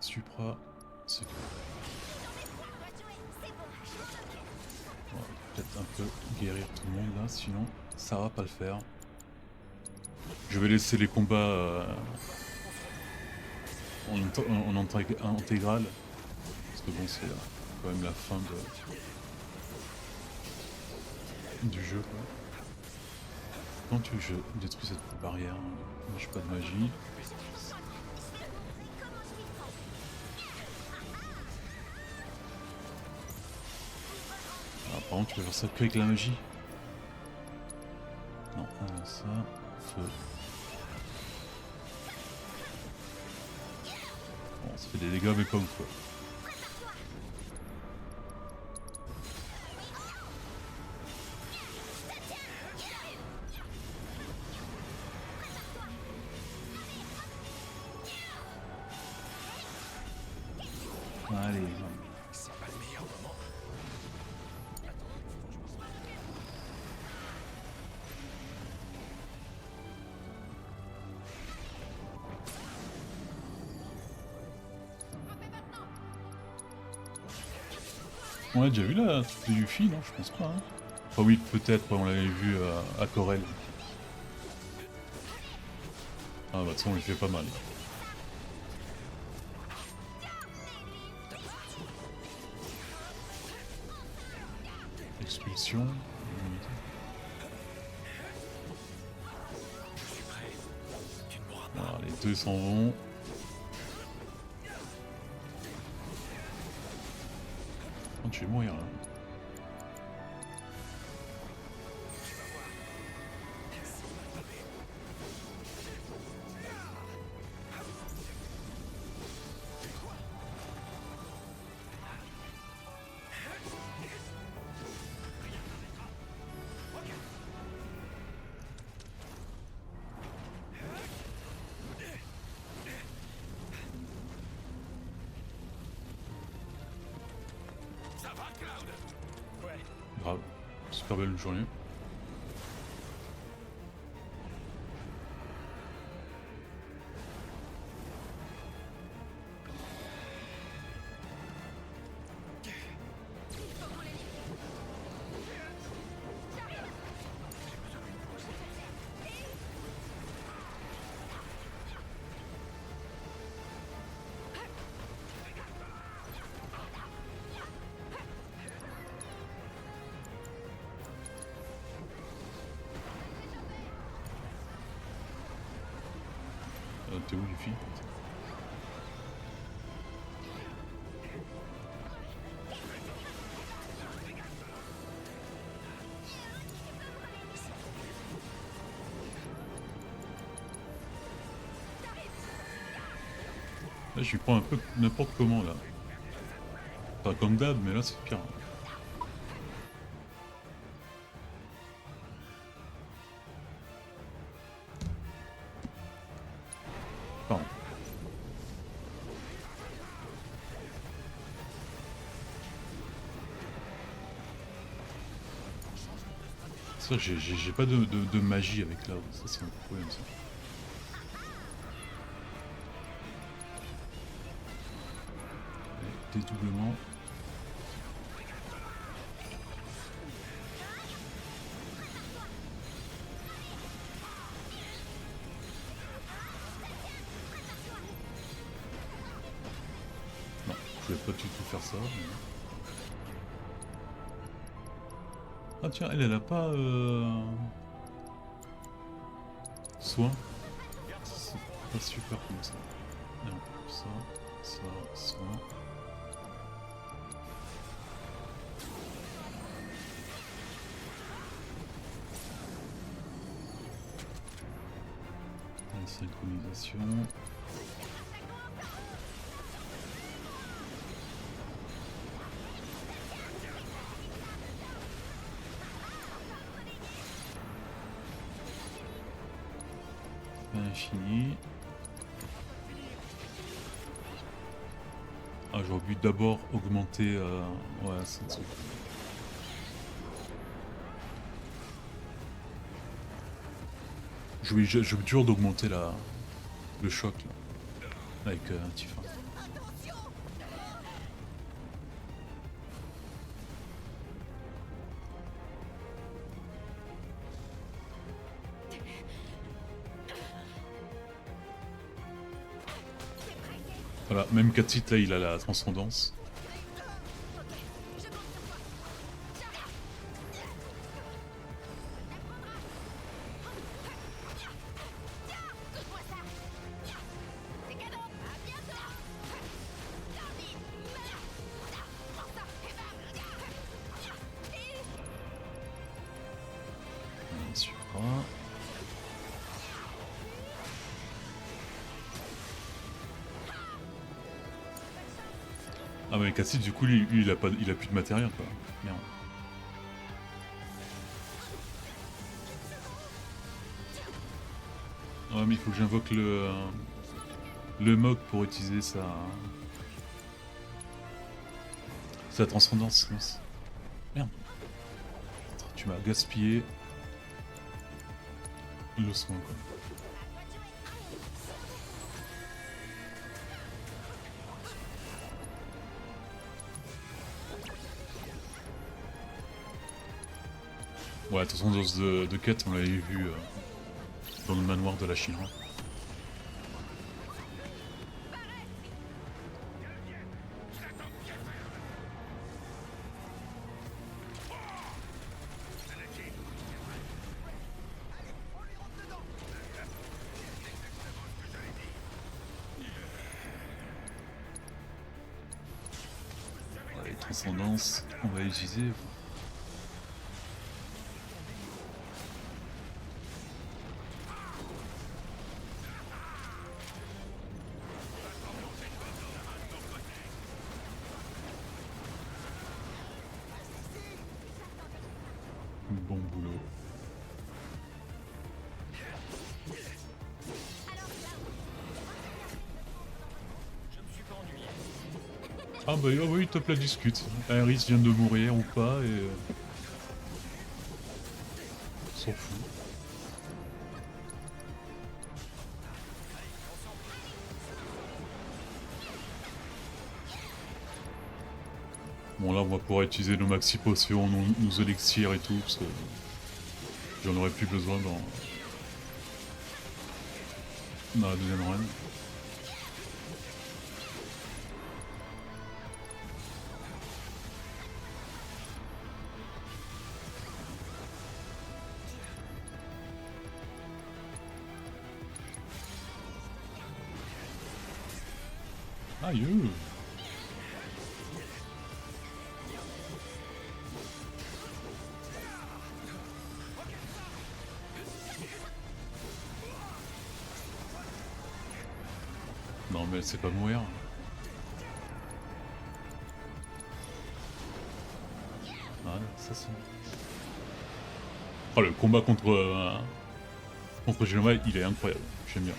Supra, c'est quoi? On va peut-être un peu guérir tout le monde là, sinon ça va pas le faire. Je vais laisser les combats en intégrale, parce que bon, c'est quand même la fin du jeu, quoi. Quand tu veux que je détruis cette barrière, moi j'ai pas de magie. Ah, par contre, tu peux faire ça que avec la magie. Non, ça, feu. On se fait des dégâts mais pas ouf quoi. Allez. C'est pas le meilleur moment. On a déjà vu la truc de Yuffie, non? Je pense pas. Hein. Enfin oui, peut-être, on l'avait vu à Corel. Ah bah de toute façon, on lui fait pas mal. Expulsion. Voilà, les deux s'en vont. Oh, tu vais mourir là. Grave. Super belle journée. T'es où Luffy? Là je lui prends un peu n'importe comment là. Pas comme d'hab mais là c'est pire. Pardon. Ça j'ai pas de magie avec là, ça c'est un problème ça. Dédoublement. Non, je voulais pas du tout faire ça. Mais... Ah tiens, elle a pas soin. C'est pas super comme ça. Non, ça, soin. La synchronisation. Infini. Ah, j'aurais dû d'abord augmenter. Ouais, c'est ça. J'oublie toujours d'augmenter le choc là, avec Tifa. Voilà, même Katsit là il a la transcendance. Ah mais Cassis du coup lui il a pas il a plus de matériel quoi. Merde. Ouais mais il faut que j'invoque le Mog pour utiliser sa transcendance. Mince. Merde. Tu m'as gaspillé le soin quoi. Ouais, de toute façon, dans ce de quête, on l'avait vu dans le manoir de la Chine. Ouais, les transcendances, on va utiliser. Bon boulot. Ah bah oh oui, top la discute. Aerys vient de mourir ou pas et... s'en fout. Bon là on va pouvoir utiliser nos maxi potions, nos élixirs et tout, parce que j'en aurais plus besoin dans la deuxième run. Aïe. Non mais elle sait pas mourir. Voilà, ça c'est... Oh le combat contre Genova, il est incroyable, j'aime bien.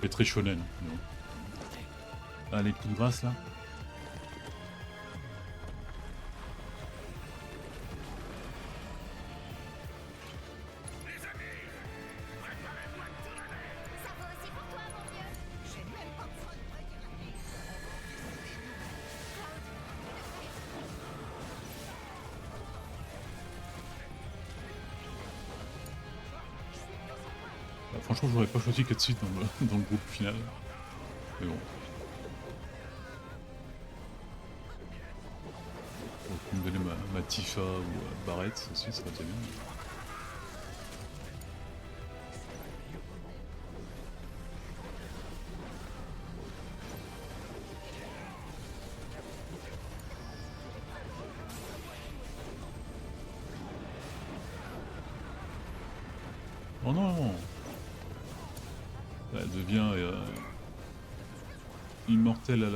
C'est très shonen. Allez, coup de grâce là. Franchement, j'aurais pas choisi Katsuit dans le groupe final. Mais bon. On peut me donner ma Tifa ou Barrett aussi, ça aurait été bien. Oh non! Elle devient immortelle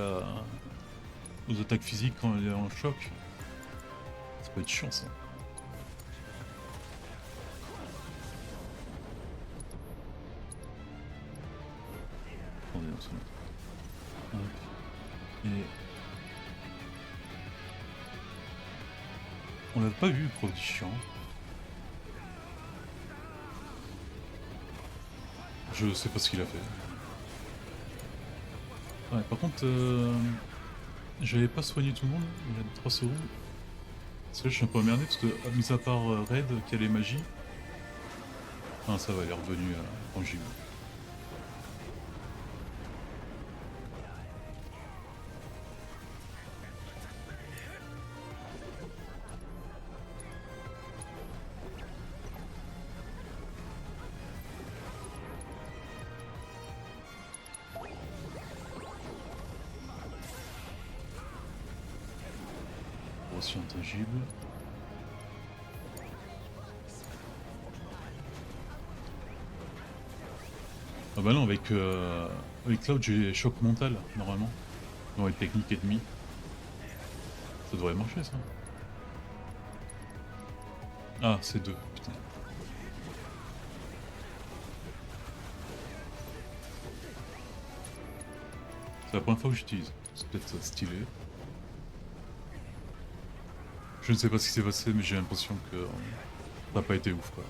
aux attaques physiques quand elle est en choc. Ça peut être chiant ça. Attendez, on se met. Hop. Et... on l'a pas vu, le prodigiant. Je sais pas ce qu'il a fait. Ouais, par contre, j'avais pas soigné tout le monde il y a 3 secondes. Parce que là, je suis un peu emmerdé parce que, mis à part Red qui a les magies, Ah ça va, elle est revenue tangible. Aussi intangible. Ah bah non, avec Cloud j'ai choc mental normalement. Dans les techniques ennemies. Ça devrait marcher ça. Ah c'est 2, putain. C'est la première fois que j'utilise. C'est peut-être stylé. Je ne sais pas ce qui s'est passé, mais j'ai l'impression que ça n'a pas été ouf quoi.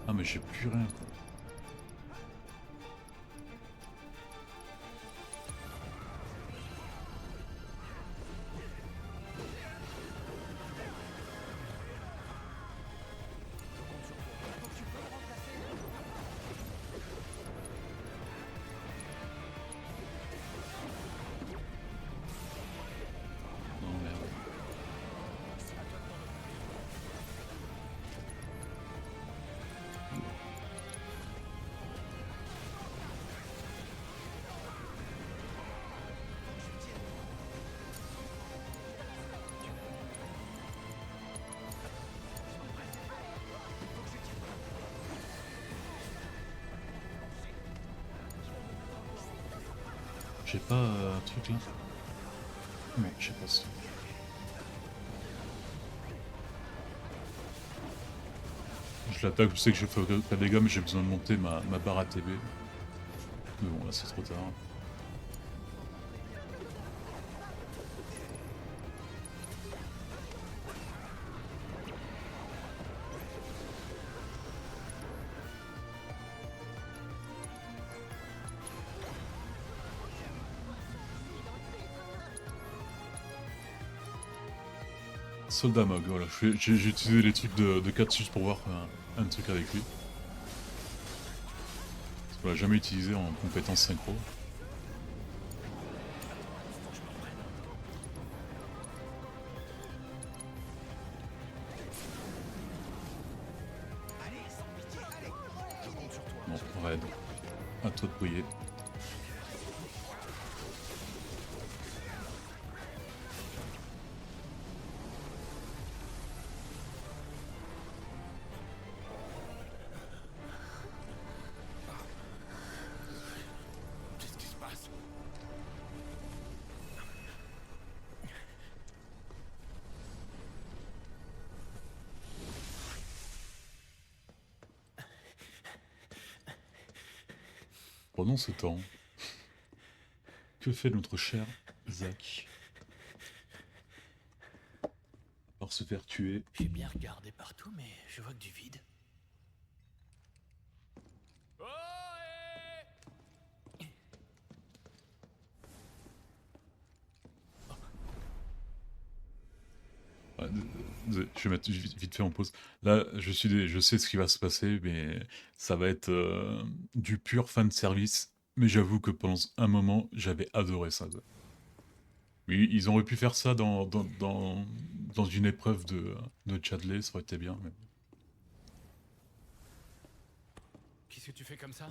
Ah mais j'ai plus rien quoi. Non merde. J'ai pas un truc là. Non, j'ai pas ça. Je l'attaque, je sais que je fais pas de dégâts, mais j'ai besoin de monter ma barre ATB. Mais bon, là c'est trop tard. Soldat Mog, voilà. J'ai utilisé les trucs de Katsus pour voir un truc avec lui. Parce qu'on l'a jamais utilisé en compétence synchro. Bon, raid. À toi de briller. Qu'est-ce qui se passe? Pendant ce temps, que fait notre cher Zack? À part se faire tuer. J'ai bien regardé partout, mais je vois que du vide. Ouais, je vais mettre vite fait en pause. Là, je sais ce qui va se passer, mais ça va être du pur fan service. Mais j'avoue que pendant un moment, j'avais adoré ça. Oui, ils auraient pu faire ça dans une épreuve de Chadley, ça aurait été bien. Mais... Qu'est-ce que tu fais comme ça?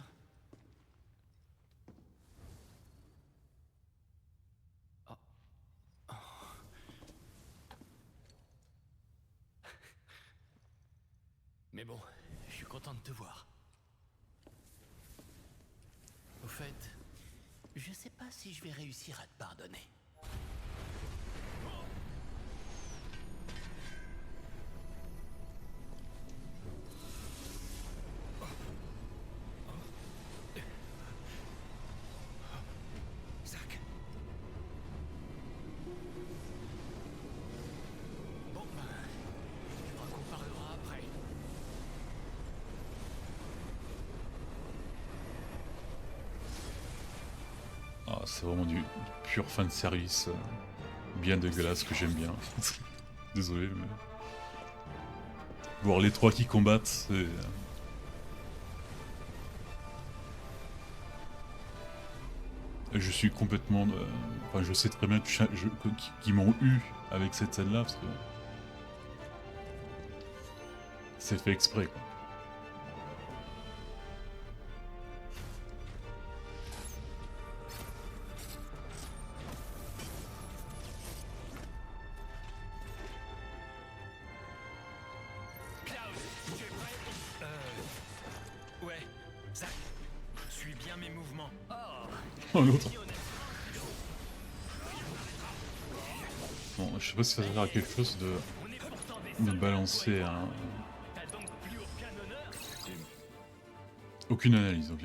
Mais bon, je suis content de te voir. Au fait, je sais pas si je vais réussir à te pardonner. Zack. Bon, ben, je crois qu'on parlera après. Ah, c'est vraiment du pur fan service, bien dégueulasse que j'aime bien. Désolé, mais... Voir les trois qui combattent, c'est... Je suis complètement... Enfin, je sais très bien qu'ils m'ont eu avec cette scène-là, parce que... C'est fait exprès, quoi. Ouais, Zack, suis bien mes mouvements. Oh, l'autre. Bon, je sais pas si ça sert à quelque chose de balancer un... Aucune analyse, ok.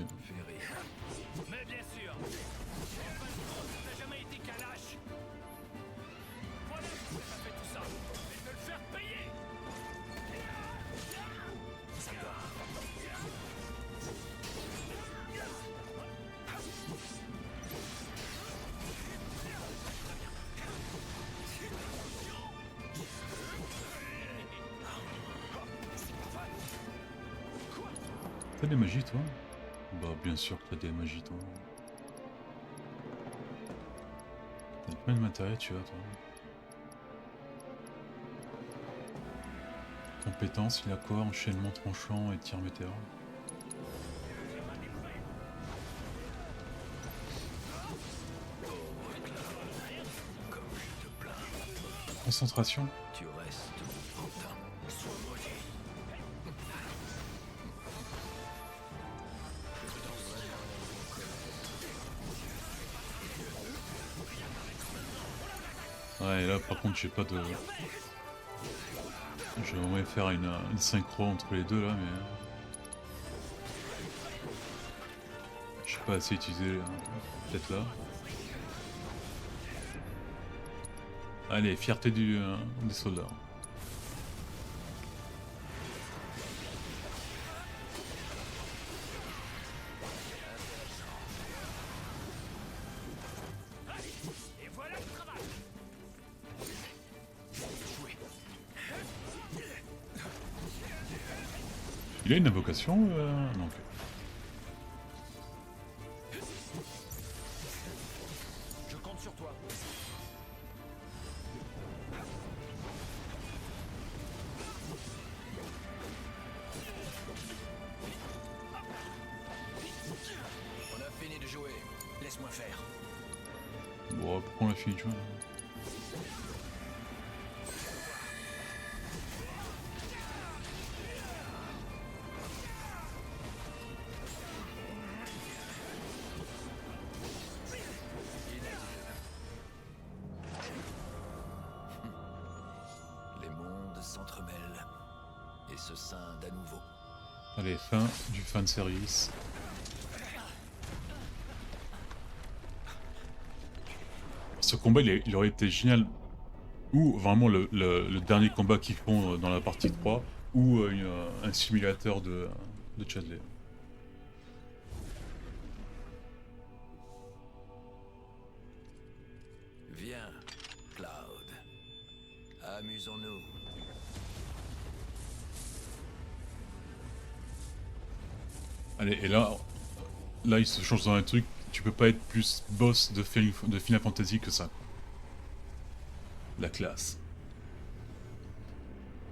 Mais bien sûr. T'as jamais été qu'un lâche. Voilà pourquoi t'as fait tout ça. Et de le faire payer. T'as des magies, toi? Bah, bien sûr que t'as des magies, toi. T'as plein de matériel, tu vois, toi. Compétence, il a quoi? Enchaînement tranchant et tir météore. Concentration? Tu restes mon pantin. Sois maudit. Ouais, et là par contre j'ai pas de... Je vais vraiment faire une synchro entre les deux là, mais... Je sais pas assez utiliser peut-être là. Allez, fierté des soldats. Il a une invocation non. Ok. Je compte sur toi. On a fini de jouer. Laisse-moi faire. Bon, pourquoi on l'a fini de jouer? Les mondes s'entremêlent et se scindent à nouveau. Allez, fin du fan service. Ce combat il aurait été génial, ou vraiment le dernier combat qu'ils font dans la partie 3, ou un simulateur de Chadley. Viens, Cloud. Amusons-nous. Allez, et là il se change dans un truc, tu peux pas être plus boss de Final Fantasy que ça. La classe.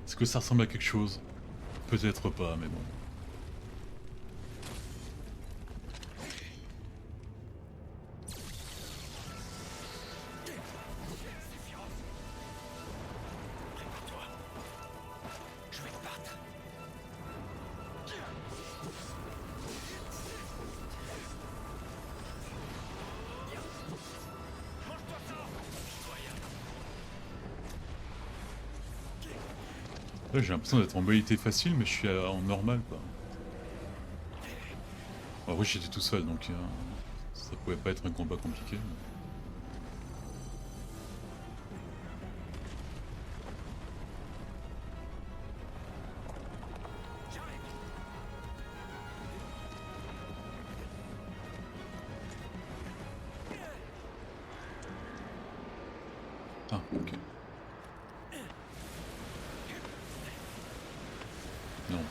Est-ce que ça ressemble à quelque chose? Peut-être pas, mais bon. Je vais te battre. Là j'ai l'impression d'être en mobilité facile, mais je suis en normal quoi. En vrai j'étais tout seul donc ça pouvait pas être un combat compliqué. Ah ok.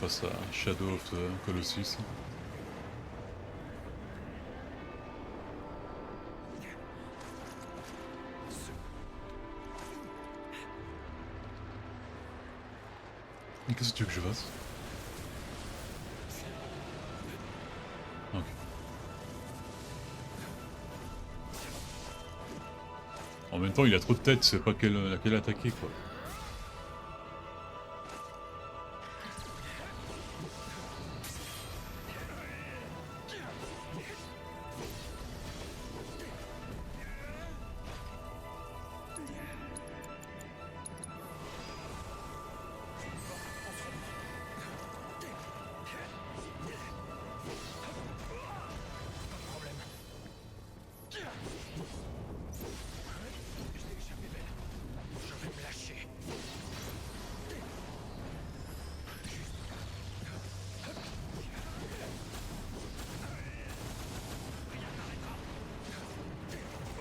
face à Shadow of the Colossus. Et qu'est-ce que tu veux que je fasse? Ok. En même temps, il a trop de tête, c'est pas laquelle attaquer quoi.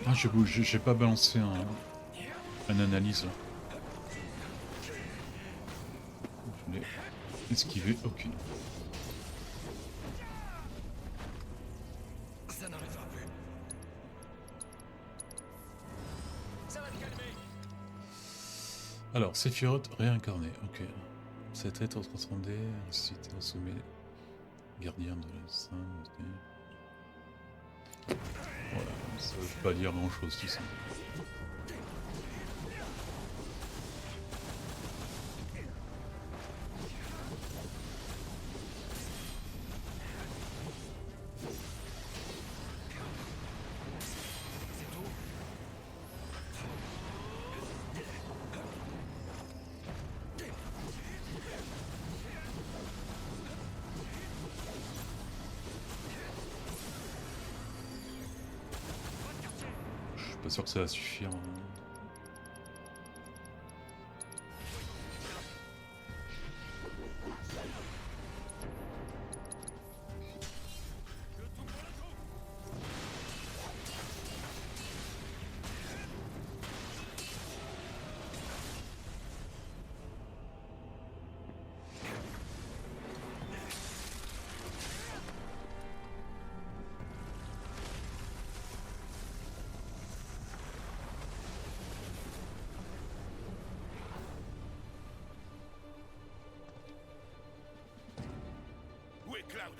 Ah, j'ai pas balancé un analyse là. Je l'ai esquivé, ok. Ça n'arrivera plus. Ça va te calmer. Alors, Sephiroth réincarné, ok. Cette être transcendée, cité au sommet, gardien de la Sainte. Voilà, ça veut pas dire grand chose tout ça. Je suis pas sûr que ça va suffire. Où est Cloud?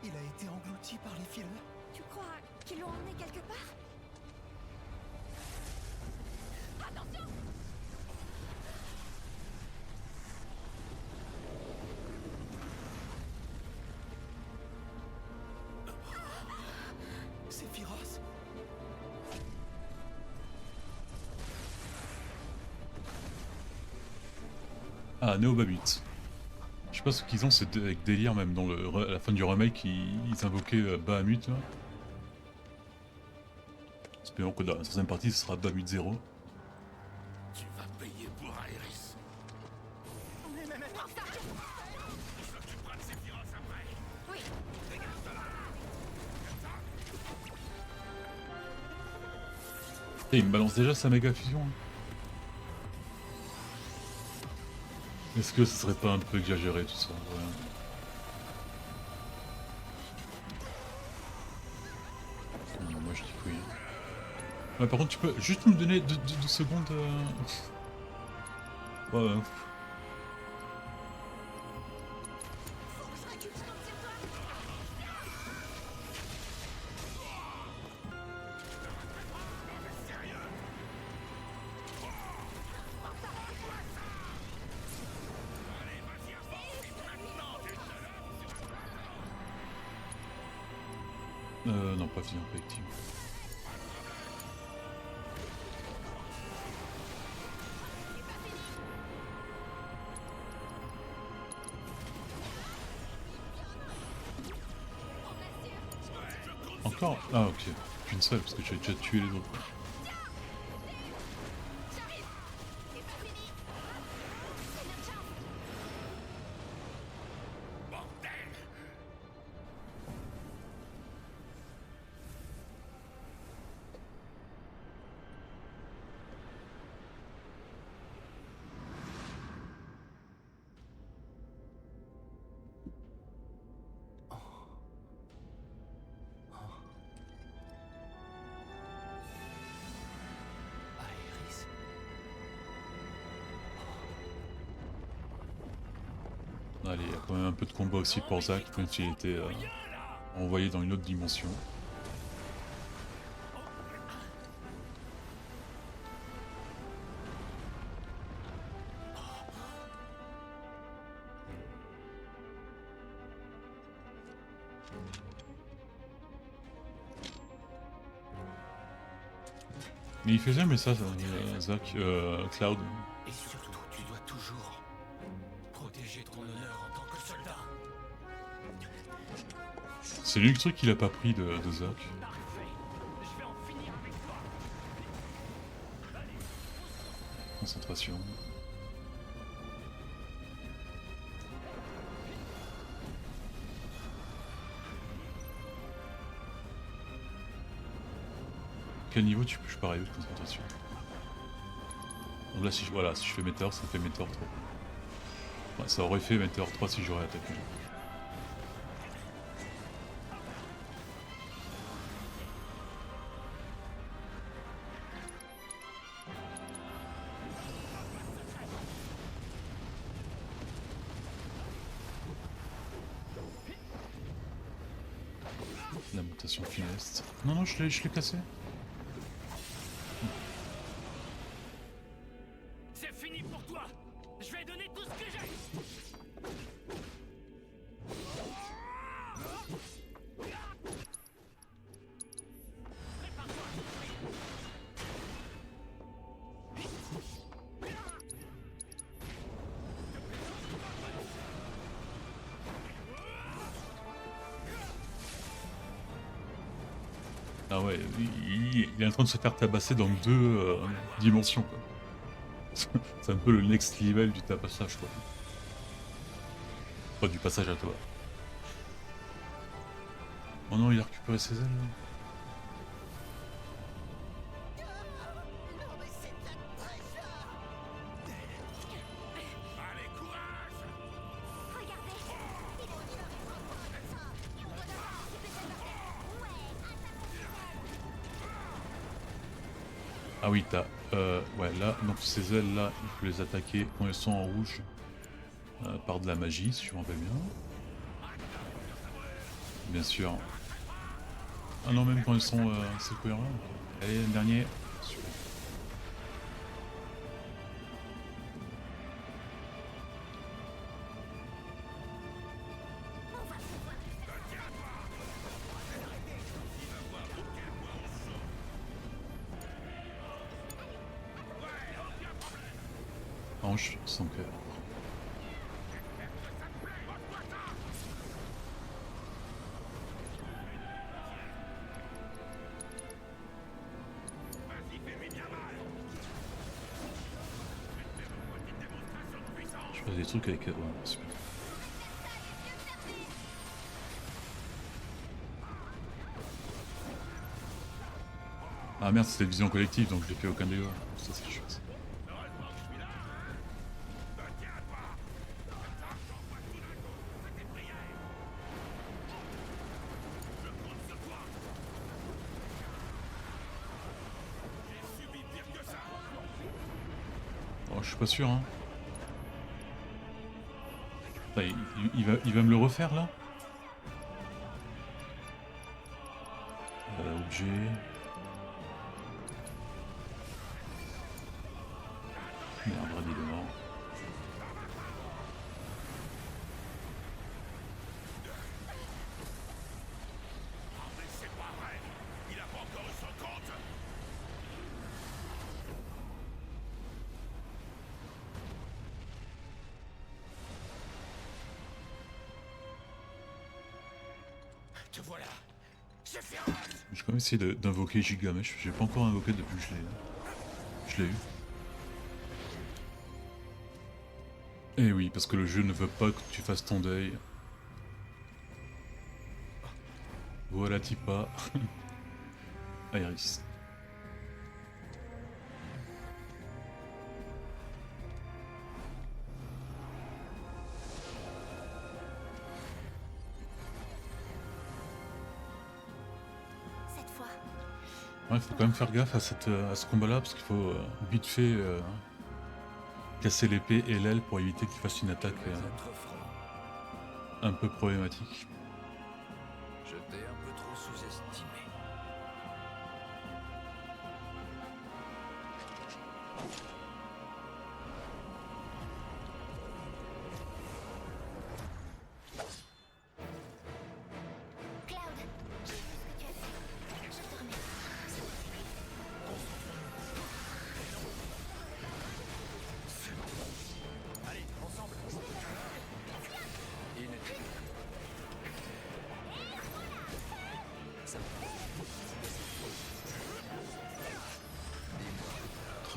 Il a été englouti par les fileurs. Tu crois qu'ils l'ont emmené quelque part? Attention! Sephiroth. Ah, Néobabit. Je sais pas ce qu'ils ont, c'est avec délire même dans à la fin du remake, ils invoquaient Bahamut là. Espérons que dans la troisième partie ce sera Bahamut 0. Tu vas payer pour Aerys. Mais pour ça! Il s'occupera de Sephiroth après. Oui. Dégage de là. Et il me balance déjà sa méga fusion. Hein. Est-ce que ce serait pas un peu exagéré tout ça? Ouais. Non, moi je dis oui. Ouais, par contre, tu peux juste me donner 2 secondes. Ouais. Non, pas fini en collectif. Encore? Ah ok, qu'une seule parce que j'ai déjà tué les autres. Allez, il y a quand même un peu de combat aussi pour Zack, même s'il était envoyé dans une autre dimension. Mais il fait jamais ça, Zack, Cloud. Et surtout, tu dois toujours protéger ton honneur en tant que soldat. C'est l'unique truc qu'il a pas pris de Zack. Je vais en finir avec toi. Concentration. Quel niveau je peux arriver de concentration? Donc là, si je, voilà, si je fais Météore, ça fait Météore 3. Ouais, ça aurait fait Météore 3 si j'aurais attaqué. La mutation funeste. Non, non, je l'ai cassé. C'est fini pour toi. Je vais donner tout ce que j'ai. Ah ouais, il est en train de se faire tabasser dans deux dimensions, quoi. C'est un peu le next level du tabassage, quoi. Pas du passage à toi. Oh non, il a récupéré ses ailes, là. Ah oui, t'as... ouais, là, donc ces ailes-là, il faut les attaquer quand elles sont en rouge par de la magie, si je m'en rappelle bien. Bien sûr. Ah non, même quand elles sont... c'est cohérent. Allez, le dernier. Super. Ange sans cœur. Je fais des trucs avec... ouais, super. Ah merde, c'était vision collective, donc j'ai fait aucun dégât. Ça c'est chouette. Oh, je suis pas sûr, hein. Attends, il va me le refaire, là? Objet... Merde, il est mort. Te voilà. C'est féroce. Je vais quand même essayer d'invoquer Gigamesh. J'ai pas encore invoqué depuis que je l'ai eu. Eh oui, parce que le jeu ne veut pas que tu fasses ton deuil. Voilà Tipa. Iris. Cette fois, Ouais, il faut quand même faire gaffe à ce combat-là, parce qu'il faut vite fait casser l'épée et l'aile pour éviter qu'il fasse une attaque un peu problématique. Je t'ai un peu trop sous-estimé. Cloud, j'ai vu ce que tu as fait. Je te remercie. Allez, ensemble. Inutile.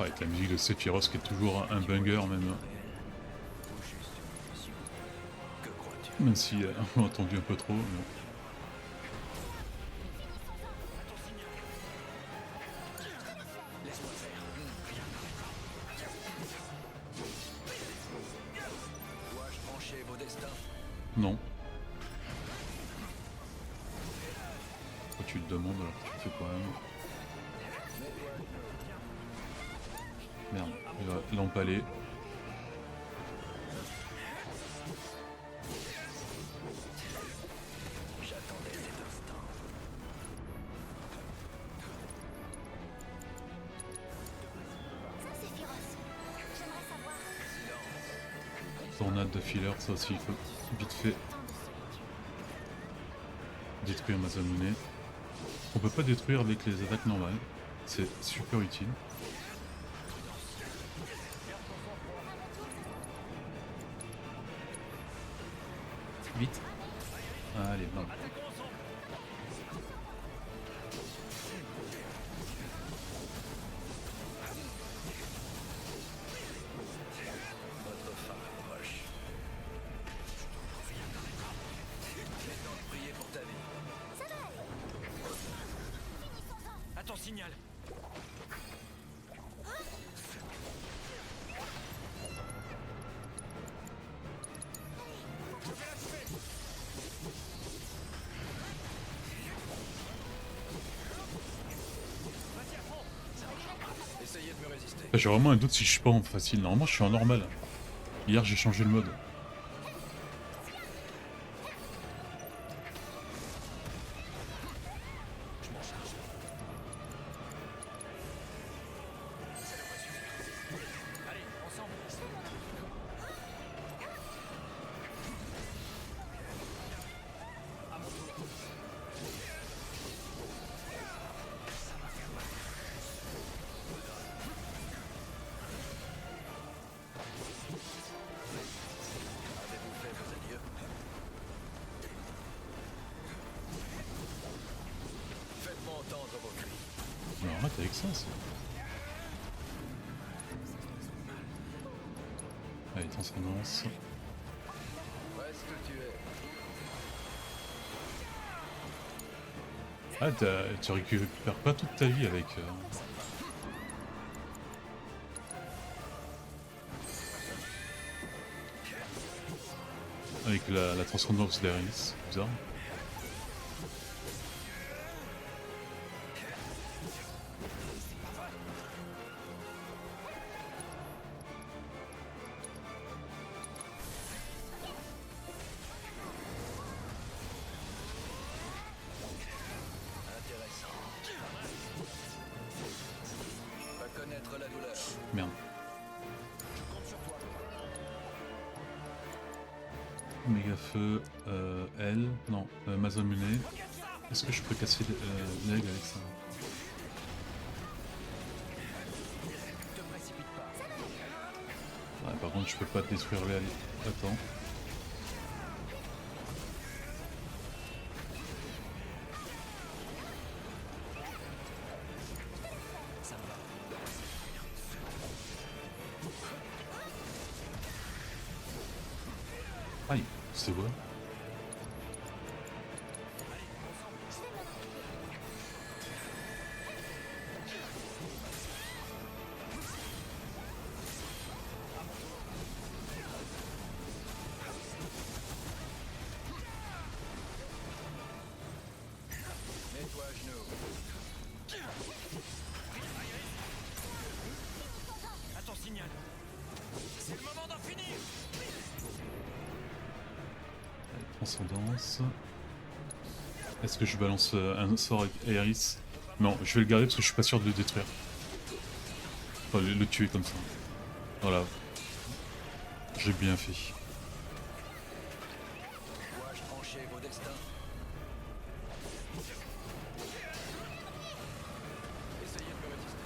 Avec la musique de Sephiroth qui est toujours un banger même. Même si on l'a entendu un peu trop. Mais... Laisse-moi faire. Dois-je trancher vos destins? Non. Pourquoi tu le demandes alors que tu le fais quand même? Merde, il va l'empaler. J'attendais cet instant. Ça, c'est Firos. J'aimerais savoir. Tornade de filler, ça aussi il faut vite fait détruire Masamune. On peut pas détruire avec les attaques normales, c'est super utile. Vite. Allez, bam. Votre fin approche. Maintenant de prier pour ta vie. À ton signal. Essayez de me résister. J'ai vraiment un doute si je suis pas en facile. Normalement, je suis en normal. Hier, j'ai changé le mode. Allez, ensemble. À mon tour. Avez-vous fait vos adieux? Faites-moi entendre vos cris. Mais arrête avec ça, c'est... Allez, transcendance. Où est-ce que tu es? Ah, tu récupères pas toute ta vie avec... Avec la transcendance d'Aeris, c'est bizarre. Intéressant. Va connaître la douleur. Merde. Je compte sur toi. Méga feu, L, non, Masamune. Est-ce que je peux casser l'aigle avec ça? Ne te précipite pas. Ouais, par contre, je peux pas détruire l'aigle. Attends. Ça me va. Aïe, c'est quoi? Mets-toi à genoux. À ton signal. C'est le moment d'en finir. Transcendance. Est-ce que je balance un sort avec Aeris? Non, je vais le garder parce que je suis pas sûr de le détruire. Enfin, le tuer comme ça. Voilà. J'ai bien fait. Dois-je trancher vos destins? Essayez de me résister.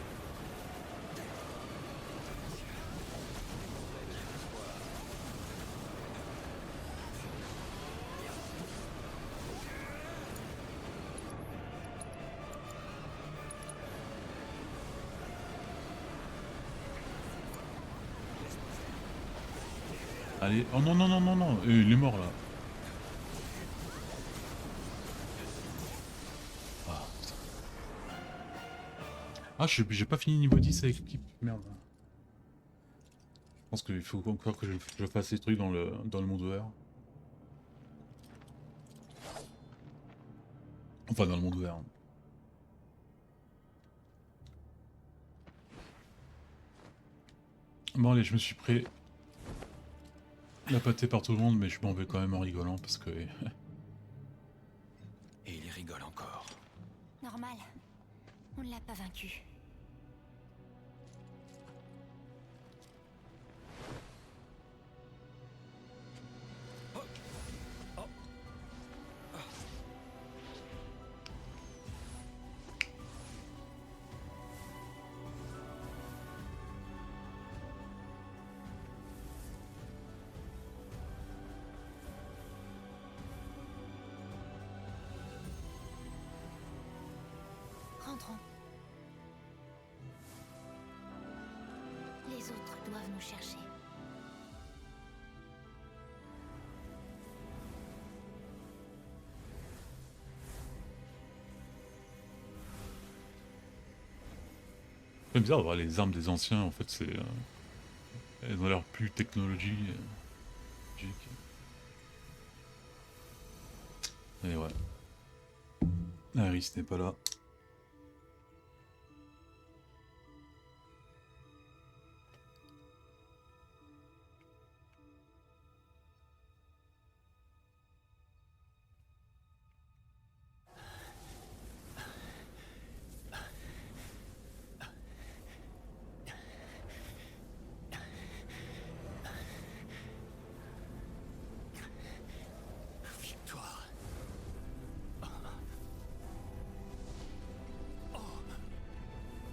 Allez, oh non, non, non, non, non, il est mort là. Ah, putain. Ah, j'ai pas fini niveau 10 avec l'équipe, merde. Je pense qu'il faut encore que je fasse ces trucs dans le monde ouvert. Enfin, dans le monde ouvert. Bon, allez, je me suis pris la pâtée par tout le monde, mais je m'en vais quand même en rigolant parce que. Et il y rigole encore. Normal. On ne l'a pas vaincu. Rentrons. Les autres doivent nous chercher. C'est bizarre de voir les armes des anciens, en fait, c'est. Elles ont l'air plus technologiques. Et ouais. Aeris n'est pas là. Victoire.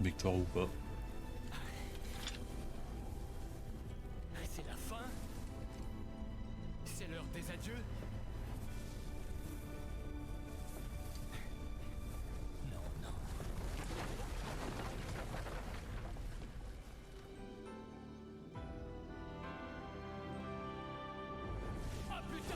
Victoire ou pas. C'est la fin. C'est l'heure des adieux. Non, non. Ah putain!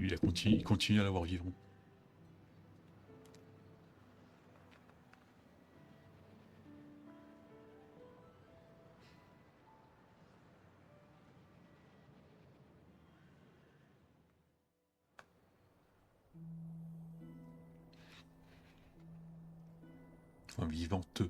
il continue à l'avoir vivant. Enfin, vivante.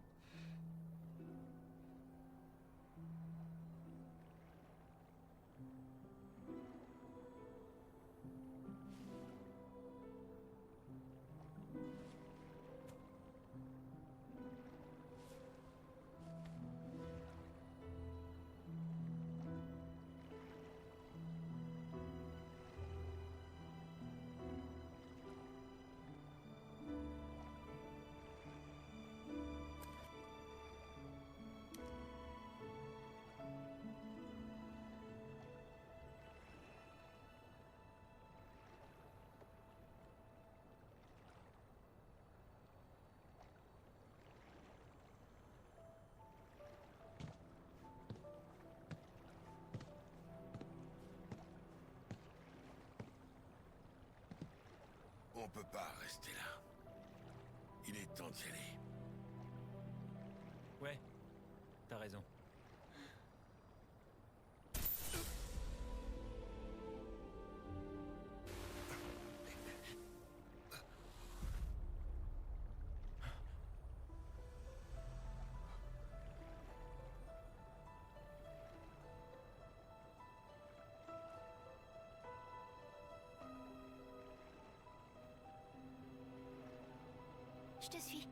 On peut pas rester là. Il est temps d'y aller. Ouais, t'as raison. Je te suis.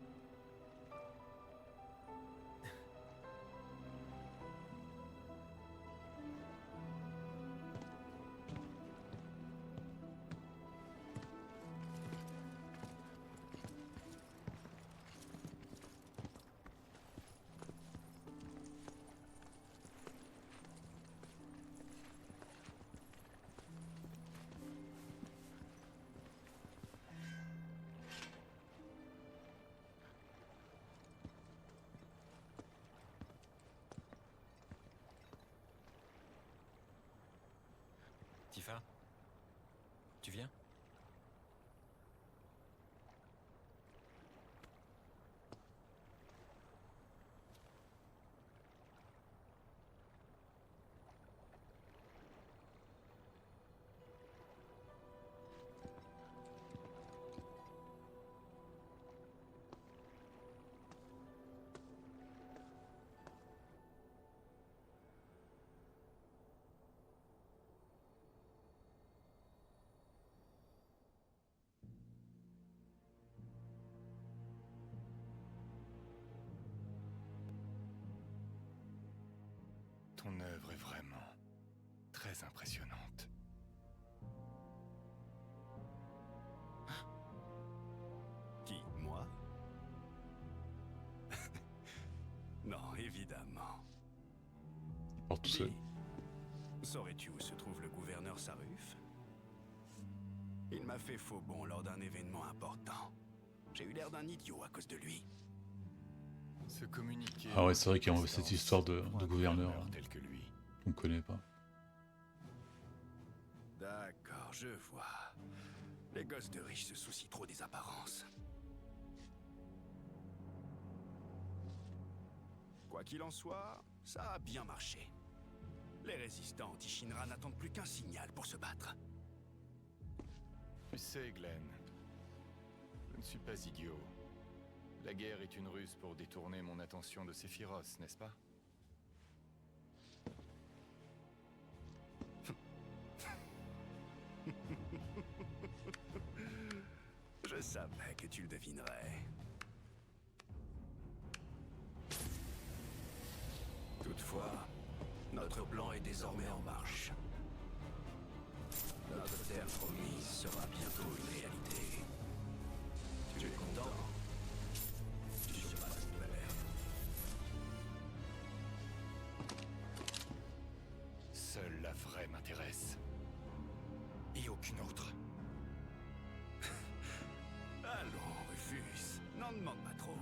Tifa, tu viens? Ton œuvre est vraiment très impressionnante. Qui, moi? Non, évidemment. Or tout seul. Saurais-tu où se trouve le gouverneur Saruf? Il m'a fait faux bond lors d'un événement important. J'ai eu l'air d'un idiot à cause de lui. Se communiquer. Ah ouais, c'est vrai qu'il y a cette histoire de gouverneur là, tel que lui. qu'on connaît pas. D'accord, je vois. Les gosses de riches se soucient trop des apparences. Quoi qu'il en soit, ça a bien marché. Les résistants anti-Shinra n'attendent plus qu'un signal pour se battre. Tu sais, Glenn, je ne suis pas idiot. La guerre est une ruse pour détourner mon attention de Sephiroth, n'est-ce pas? Je savais que tu le devinerais. Toutefois, notre plan est désormais en marche. Notre terre promise sera bientôt une réalité. Tu es content? Tu seras satisfait. Seule la vraie m'intéresse. Et aucune autre. Allons, Rufus, n'en demande pas trop.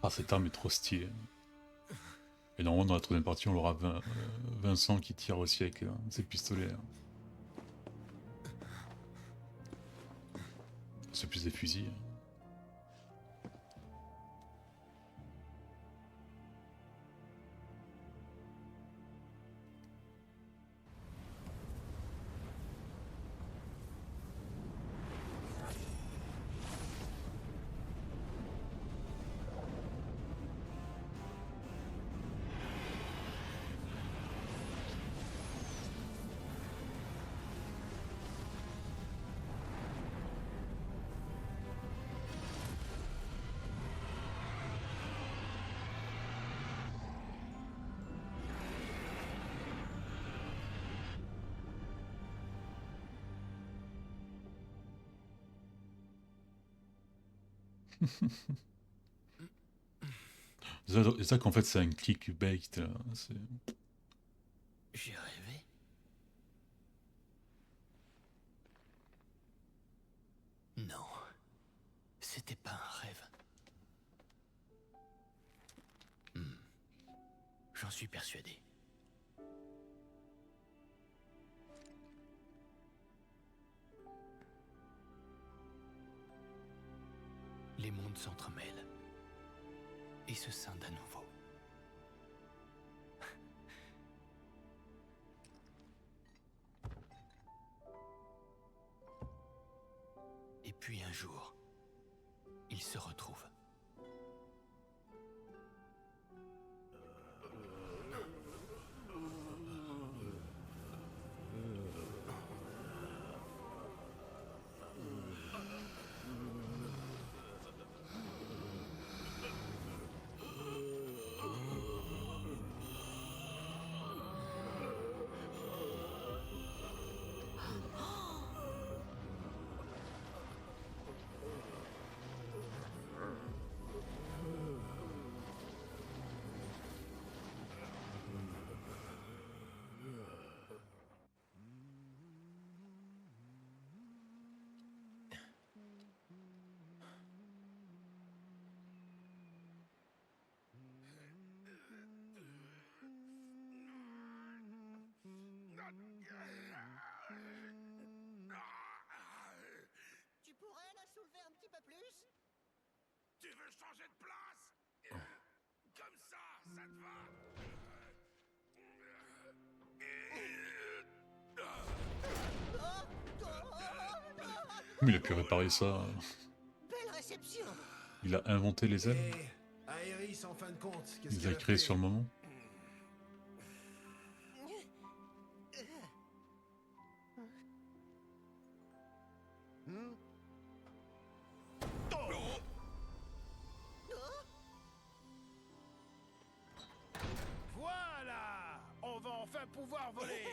Ah, cette arme est trop stylée. Et normalement, dans la troisième partie, on aura Vincent qui tire aussi avec ses pistolets. C'est plus des fusils. C'est ça qu'en fait c'est un clickbait là. J'ai rêvé. Non, c'était pas un rêve. J'en suis persuadé. Les mondes s'entremêlent et se scindent à nouveau. Et puis un jour, ils se retrouvent. Tu pourrais la soulever un petit peu plus? Tu veux changer de place? Comme ça te va? Mais il a pu réparer ça. Belle réception. Il a inventé les ailes. Aéris, en fin de compte, Il les a créées sur le moment. Voilà! On va enfin pouvoir voler!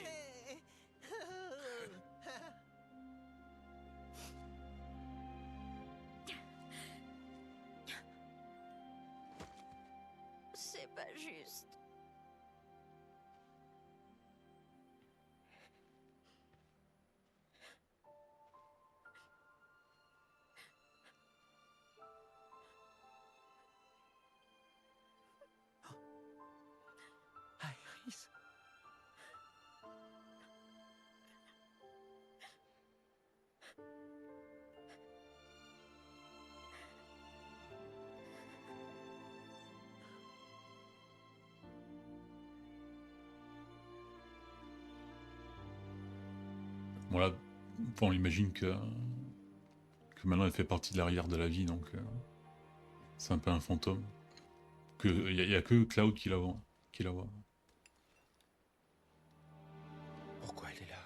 C'est pas juste. Aéris. Voilà, on imagine que maintenant elle fait partie de l'arrière de la vie, donc c'est un peu un fantôme. Il y a que Cloud qui la voit. Pourquoi elle est là?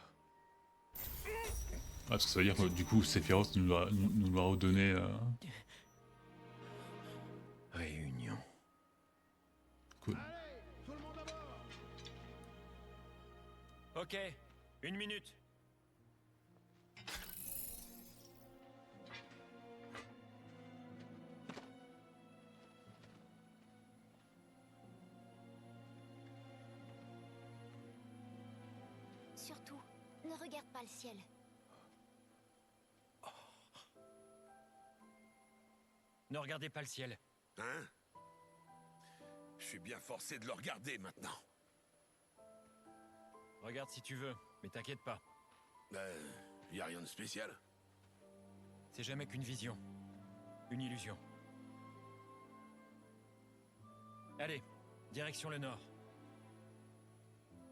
Ah, parce que ça veut dire que du coup Sephiroth nous l'a redonné. Réunion. Cool. Ok, 1 minute. Surtout, ne regarde pas le ciel. Ne regardez pas le ciel. Hein? Je suis bien forcé de le regarder maintenant. Regarde si tu veux, mais t'inquiète pas. Y a rien de spécial. C'est jamais qu'une vision. Une illusion. Allez, direction le nord.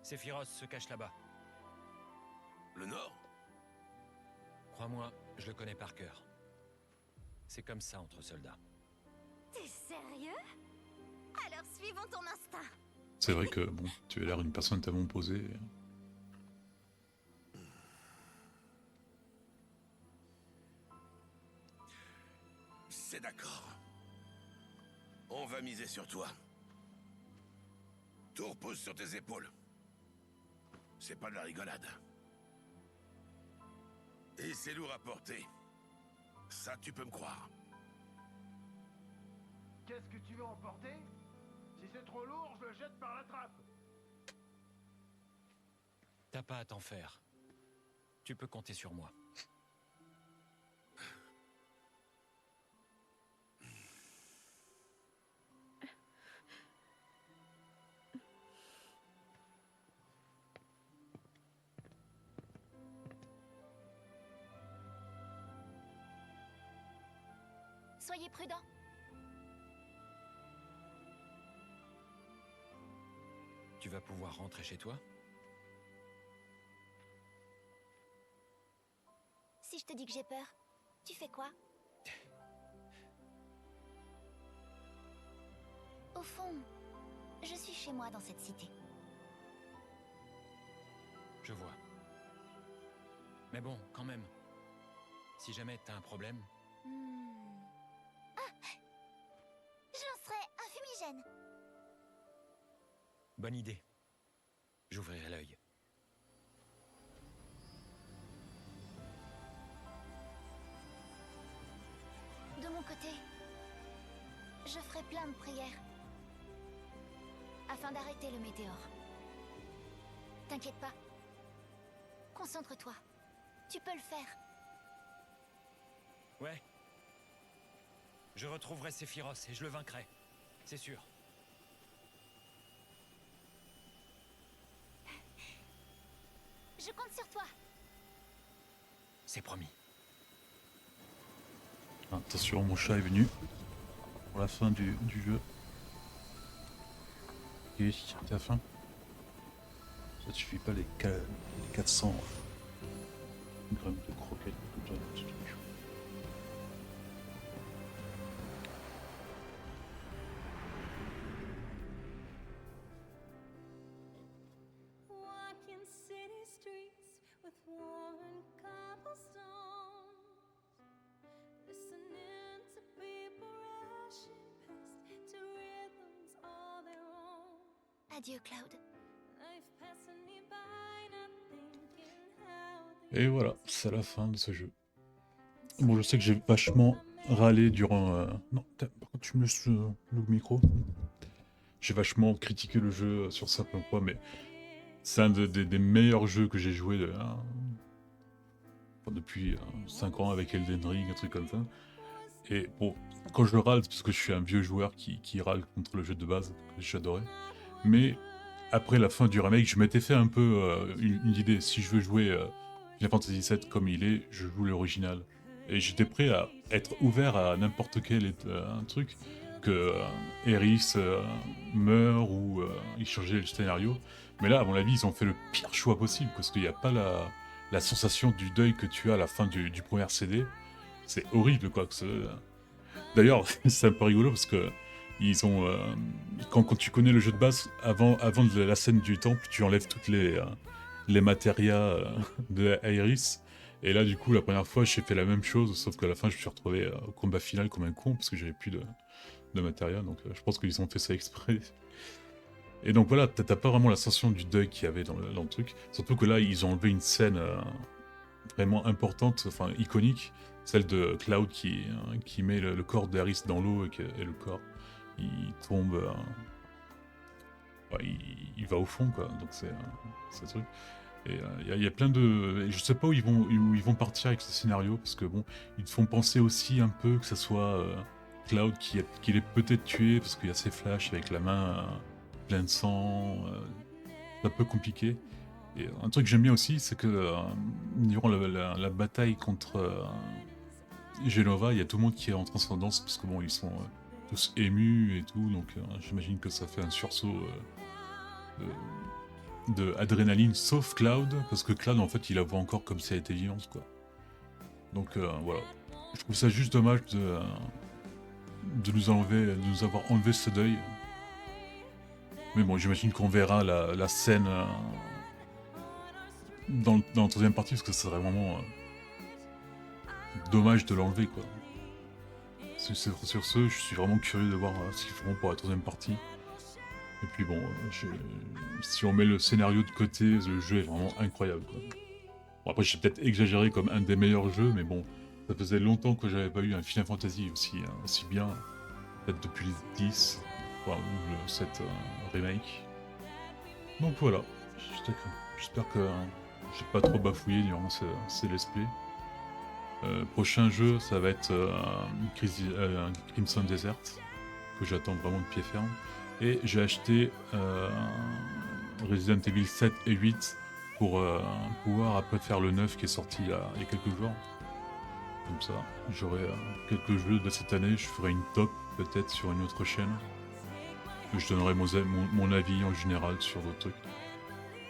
Sephiroth se cache là-bas. Le nord? Crois-moi, je le connais par cœur. C'est comme ça entre soldats. T'es sérieux? Alors suivons ton instinct. C'est vrai que, bon, tu as l'air une personne tellement posée. C'est d'accord. On va miser sur toi. Tout repose sur tes épaules. C'est pas de la rigolade. Et c'est lourd à porter. Ça, tu peux me croire. Qu'est-ce que tu veux emporter? Si c'est trop lourd, je le jette par la trappe. T'as pas à t'en faire. Tu peux compter sur moi. Soyez prudents. Tu vas pouvoir rentrer chez toi? Si je te dis que j'ai peur, tu fais quoi? Au fond, je suis chez moi dans cette cité. Je vois. Mais bon, quand même. Si jamais t'as un problème, Ah! Je lancerai un fumigène. bonne idée. J'ouvrirai l'œil. De mon côté, je ferai plein de prières afin d'arrêter le météore. T'inquiète pas. Concentre-toi. Tu peux le faire. Ouais. Je retrouverai Sephiroth et je le vaincrai. C'est sûr. Je compte sur toi. C'est promis. Attention, mon chat est venu. Pour la fin du jeu. Ok, t'as faim? Ça te suffit pas les 400 grammes de croquettes. Walking city streets with worn cobblestones, listening to people rushing past to rhythms all their own. Adieu, Cloud. Life passing me by, not thinking how Et voilà, c'est la fin de ce jeu. Bon, je sais que j'ai vachement râlé durant... Non, par contre, tu me laisses le micro. J'ai vachement critiqué le jeu sur certains points, mais c'est un des meilleurs jeux que j'ai joué depuis 5 ans avec Elden Ring, un truc comme ça. Et bon, quand je râle, c'est parce que je suis un vieux joueur qui râle contre le jeu de base, que j'adorais. Mais après la fin du remake, je m'étais fait un peu une idée. Si je veux jouer Final Fantasy VII comme il est, je joue l'original. Et j'étais prêt à être ouvert à n'importe quel truc, que Aeris meurt ou il changeait le scénario. Mais là, à mon avis, ils ont fait le pire choix possible, parce qu'il n'y a pas la sensation du deuil que tu as à la fin du premier CD. C'est horrible, quoi. D'ailleurs, c'est un peu rigolo, parce que ils ont quand tu connais le jeu de base, avant de la scène du temple, tu enlèves toutes les matérias de Aeris. Et là, du coup, la première fois, j'ai fait la même chose, sauf qu'à la fin, je me suis retrouvé au combat final comme un con, parce que j'avais plus de matériel, donc je pense qu'ils ont fait ça exprès. Et donc voilà, t'as pas vraiment la sensation du deuil qu'il y avait dans le truc. Surtout que là, ils ont enlevé une scène vraiment importante, enfin iconique, celle de Cloud qui met le corps d'Aeris dans l'eau et le corps, il tombe... il va au fond, quoi, donc c'est un truc. Et il y a plein de... Et je sais pas où ils vont partir avec ce scénario, parce que bon, ils te font penser aussi un peu que ça soit Cloud qu'il est peut-être tué parce qu'il y a ses flashs avec la main pleine de sang. C'est un peu compliqué. Et un truc que j'aime bien aussi, c'est que durant la bataille contre Genova, il y a tout le monde qui est en transcendance parce que bon, ils sont tous émus et tout, donc j'imagine que ça fait un sursaut de adrénaline, sauf Cloud, parce que Cloud en fait il la voit encore comme si elle était vivante, quoi. Donc voilà, je trouve ça juste dommage de nous avoir enlevé ce deuil. Mais bon, j'imagine qu'on verra la scène dans la troisième partie, parce que ça serait vraiment dommage de l'enlever, quoi. Sur ce, je suis vraiment curieux de voir ce qu'ils feront pour la troisième partie. Et puis bon, si on met le scénario de côté, le jeu est vraiment incroyable, quoi. Bon, après, j'ai peut-être exagéré comme un des meilleurs jeux, mais bon, ça faisait longtemps que j'avais pas eu un Final Fantasy aussi bien, peut-être depuis le 10, voilà, ou le 7 remake. Donc voilà, j'espère que j'ai pas trop bafouillé durant ces let's play. Prochain jeu, ça va être Crimson Desert, que j'attends vraiment de pied ferme. Et j'ai acheté Resident Evil 7 et 8 pour pouvoir après faire le 9 qui est sorti il y a quelques jours. Comme ça, j'aurai quelques jeux de cette année, je ferai une top peut-être sur une autre chaîne. Je donnerai mon avis en général sur d'autres trucs.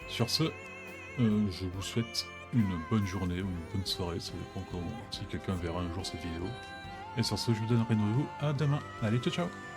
Sur ce, je vous souhaite une bonne journée ou une bonne soirée, ça dépend si quelqu'un verra un jour cette vidéo. Et sur ce, je vous donne rendez-vous à demain. Allez, ciao ciao!